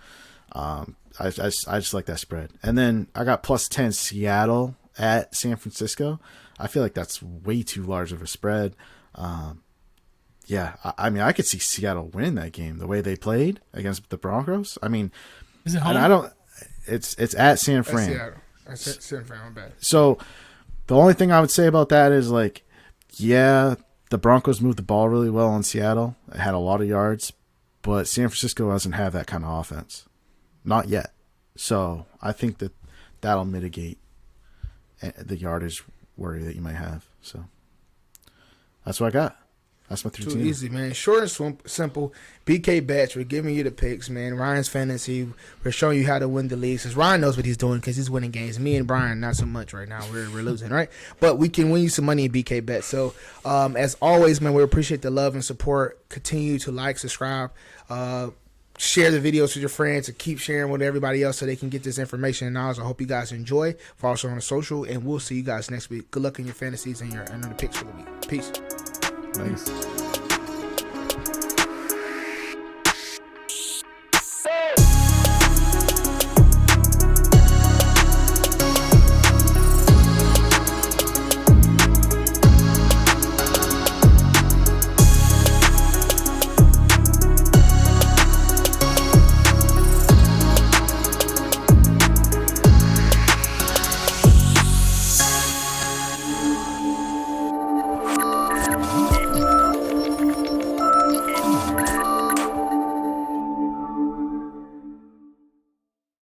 I just like that spread. And then I got plus 10 Seattle at San Francisco. I feel like that's way too large of a spread. Yeah, I mean, I could see Seattle win that game the way they played against the Broncos. I mean, Is it home? I don't. It's at San Fran. Seattle. That's San Fran. I'm bad. So the only thing I would say about that is like, yeah, the Broncos moved the ball really well on Seattle. It had a lot of yards, but San Francisco doesn't have that kind of offense. Not yet. So I think that'll mitigate the yardage worry that you might have. So that's what I got. That's my 3 Too teams. easy, man. Short and simple. BK Bets, we're giving you the picks, man. Ryan's Fantasy, we're showing you how to win the league. Since Ryan knows what he's doing because he's winning games. Me and Brian, not so much right now. We're losing, right? But we can win you some money in BK Bets. So, as always, man, we appreciate the love and support. Continue to like, subscribe, share the videos with your friends, and keep sharing with everybody else so they can get this information and knowledge. I hope you guys enjoy. Follow us on the social, and we'll see you guys next week. Good luck in your fantasies and the picks for the week. Peace. Nice.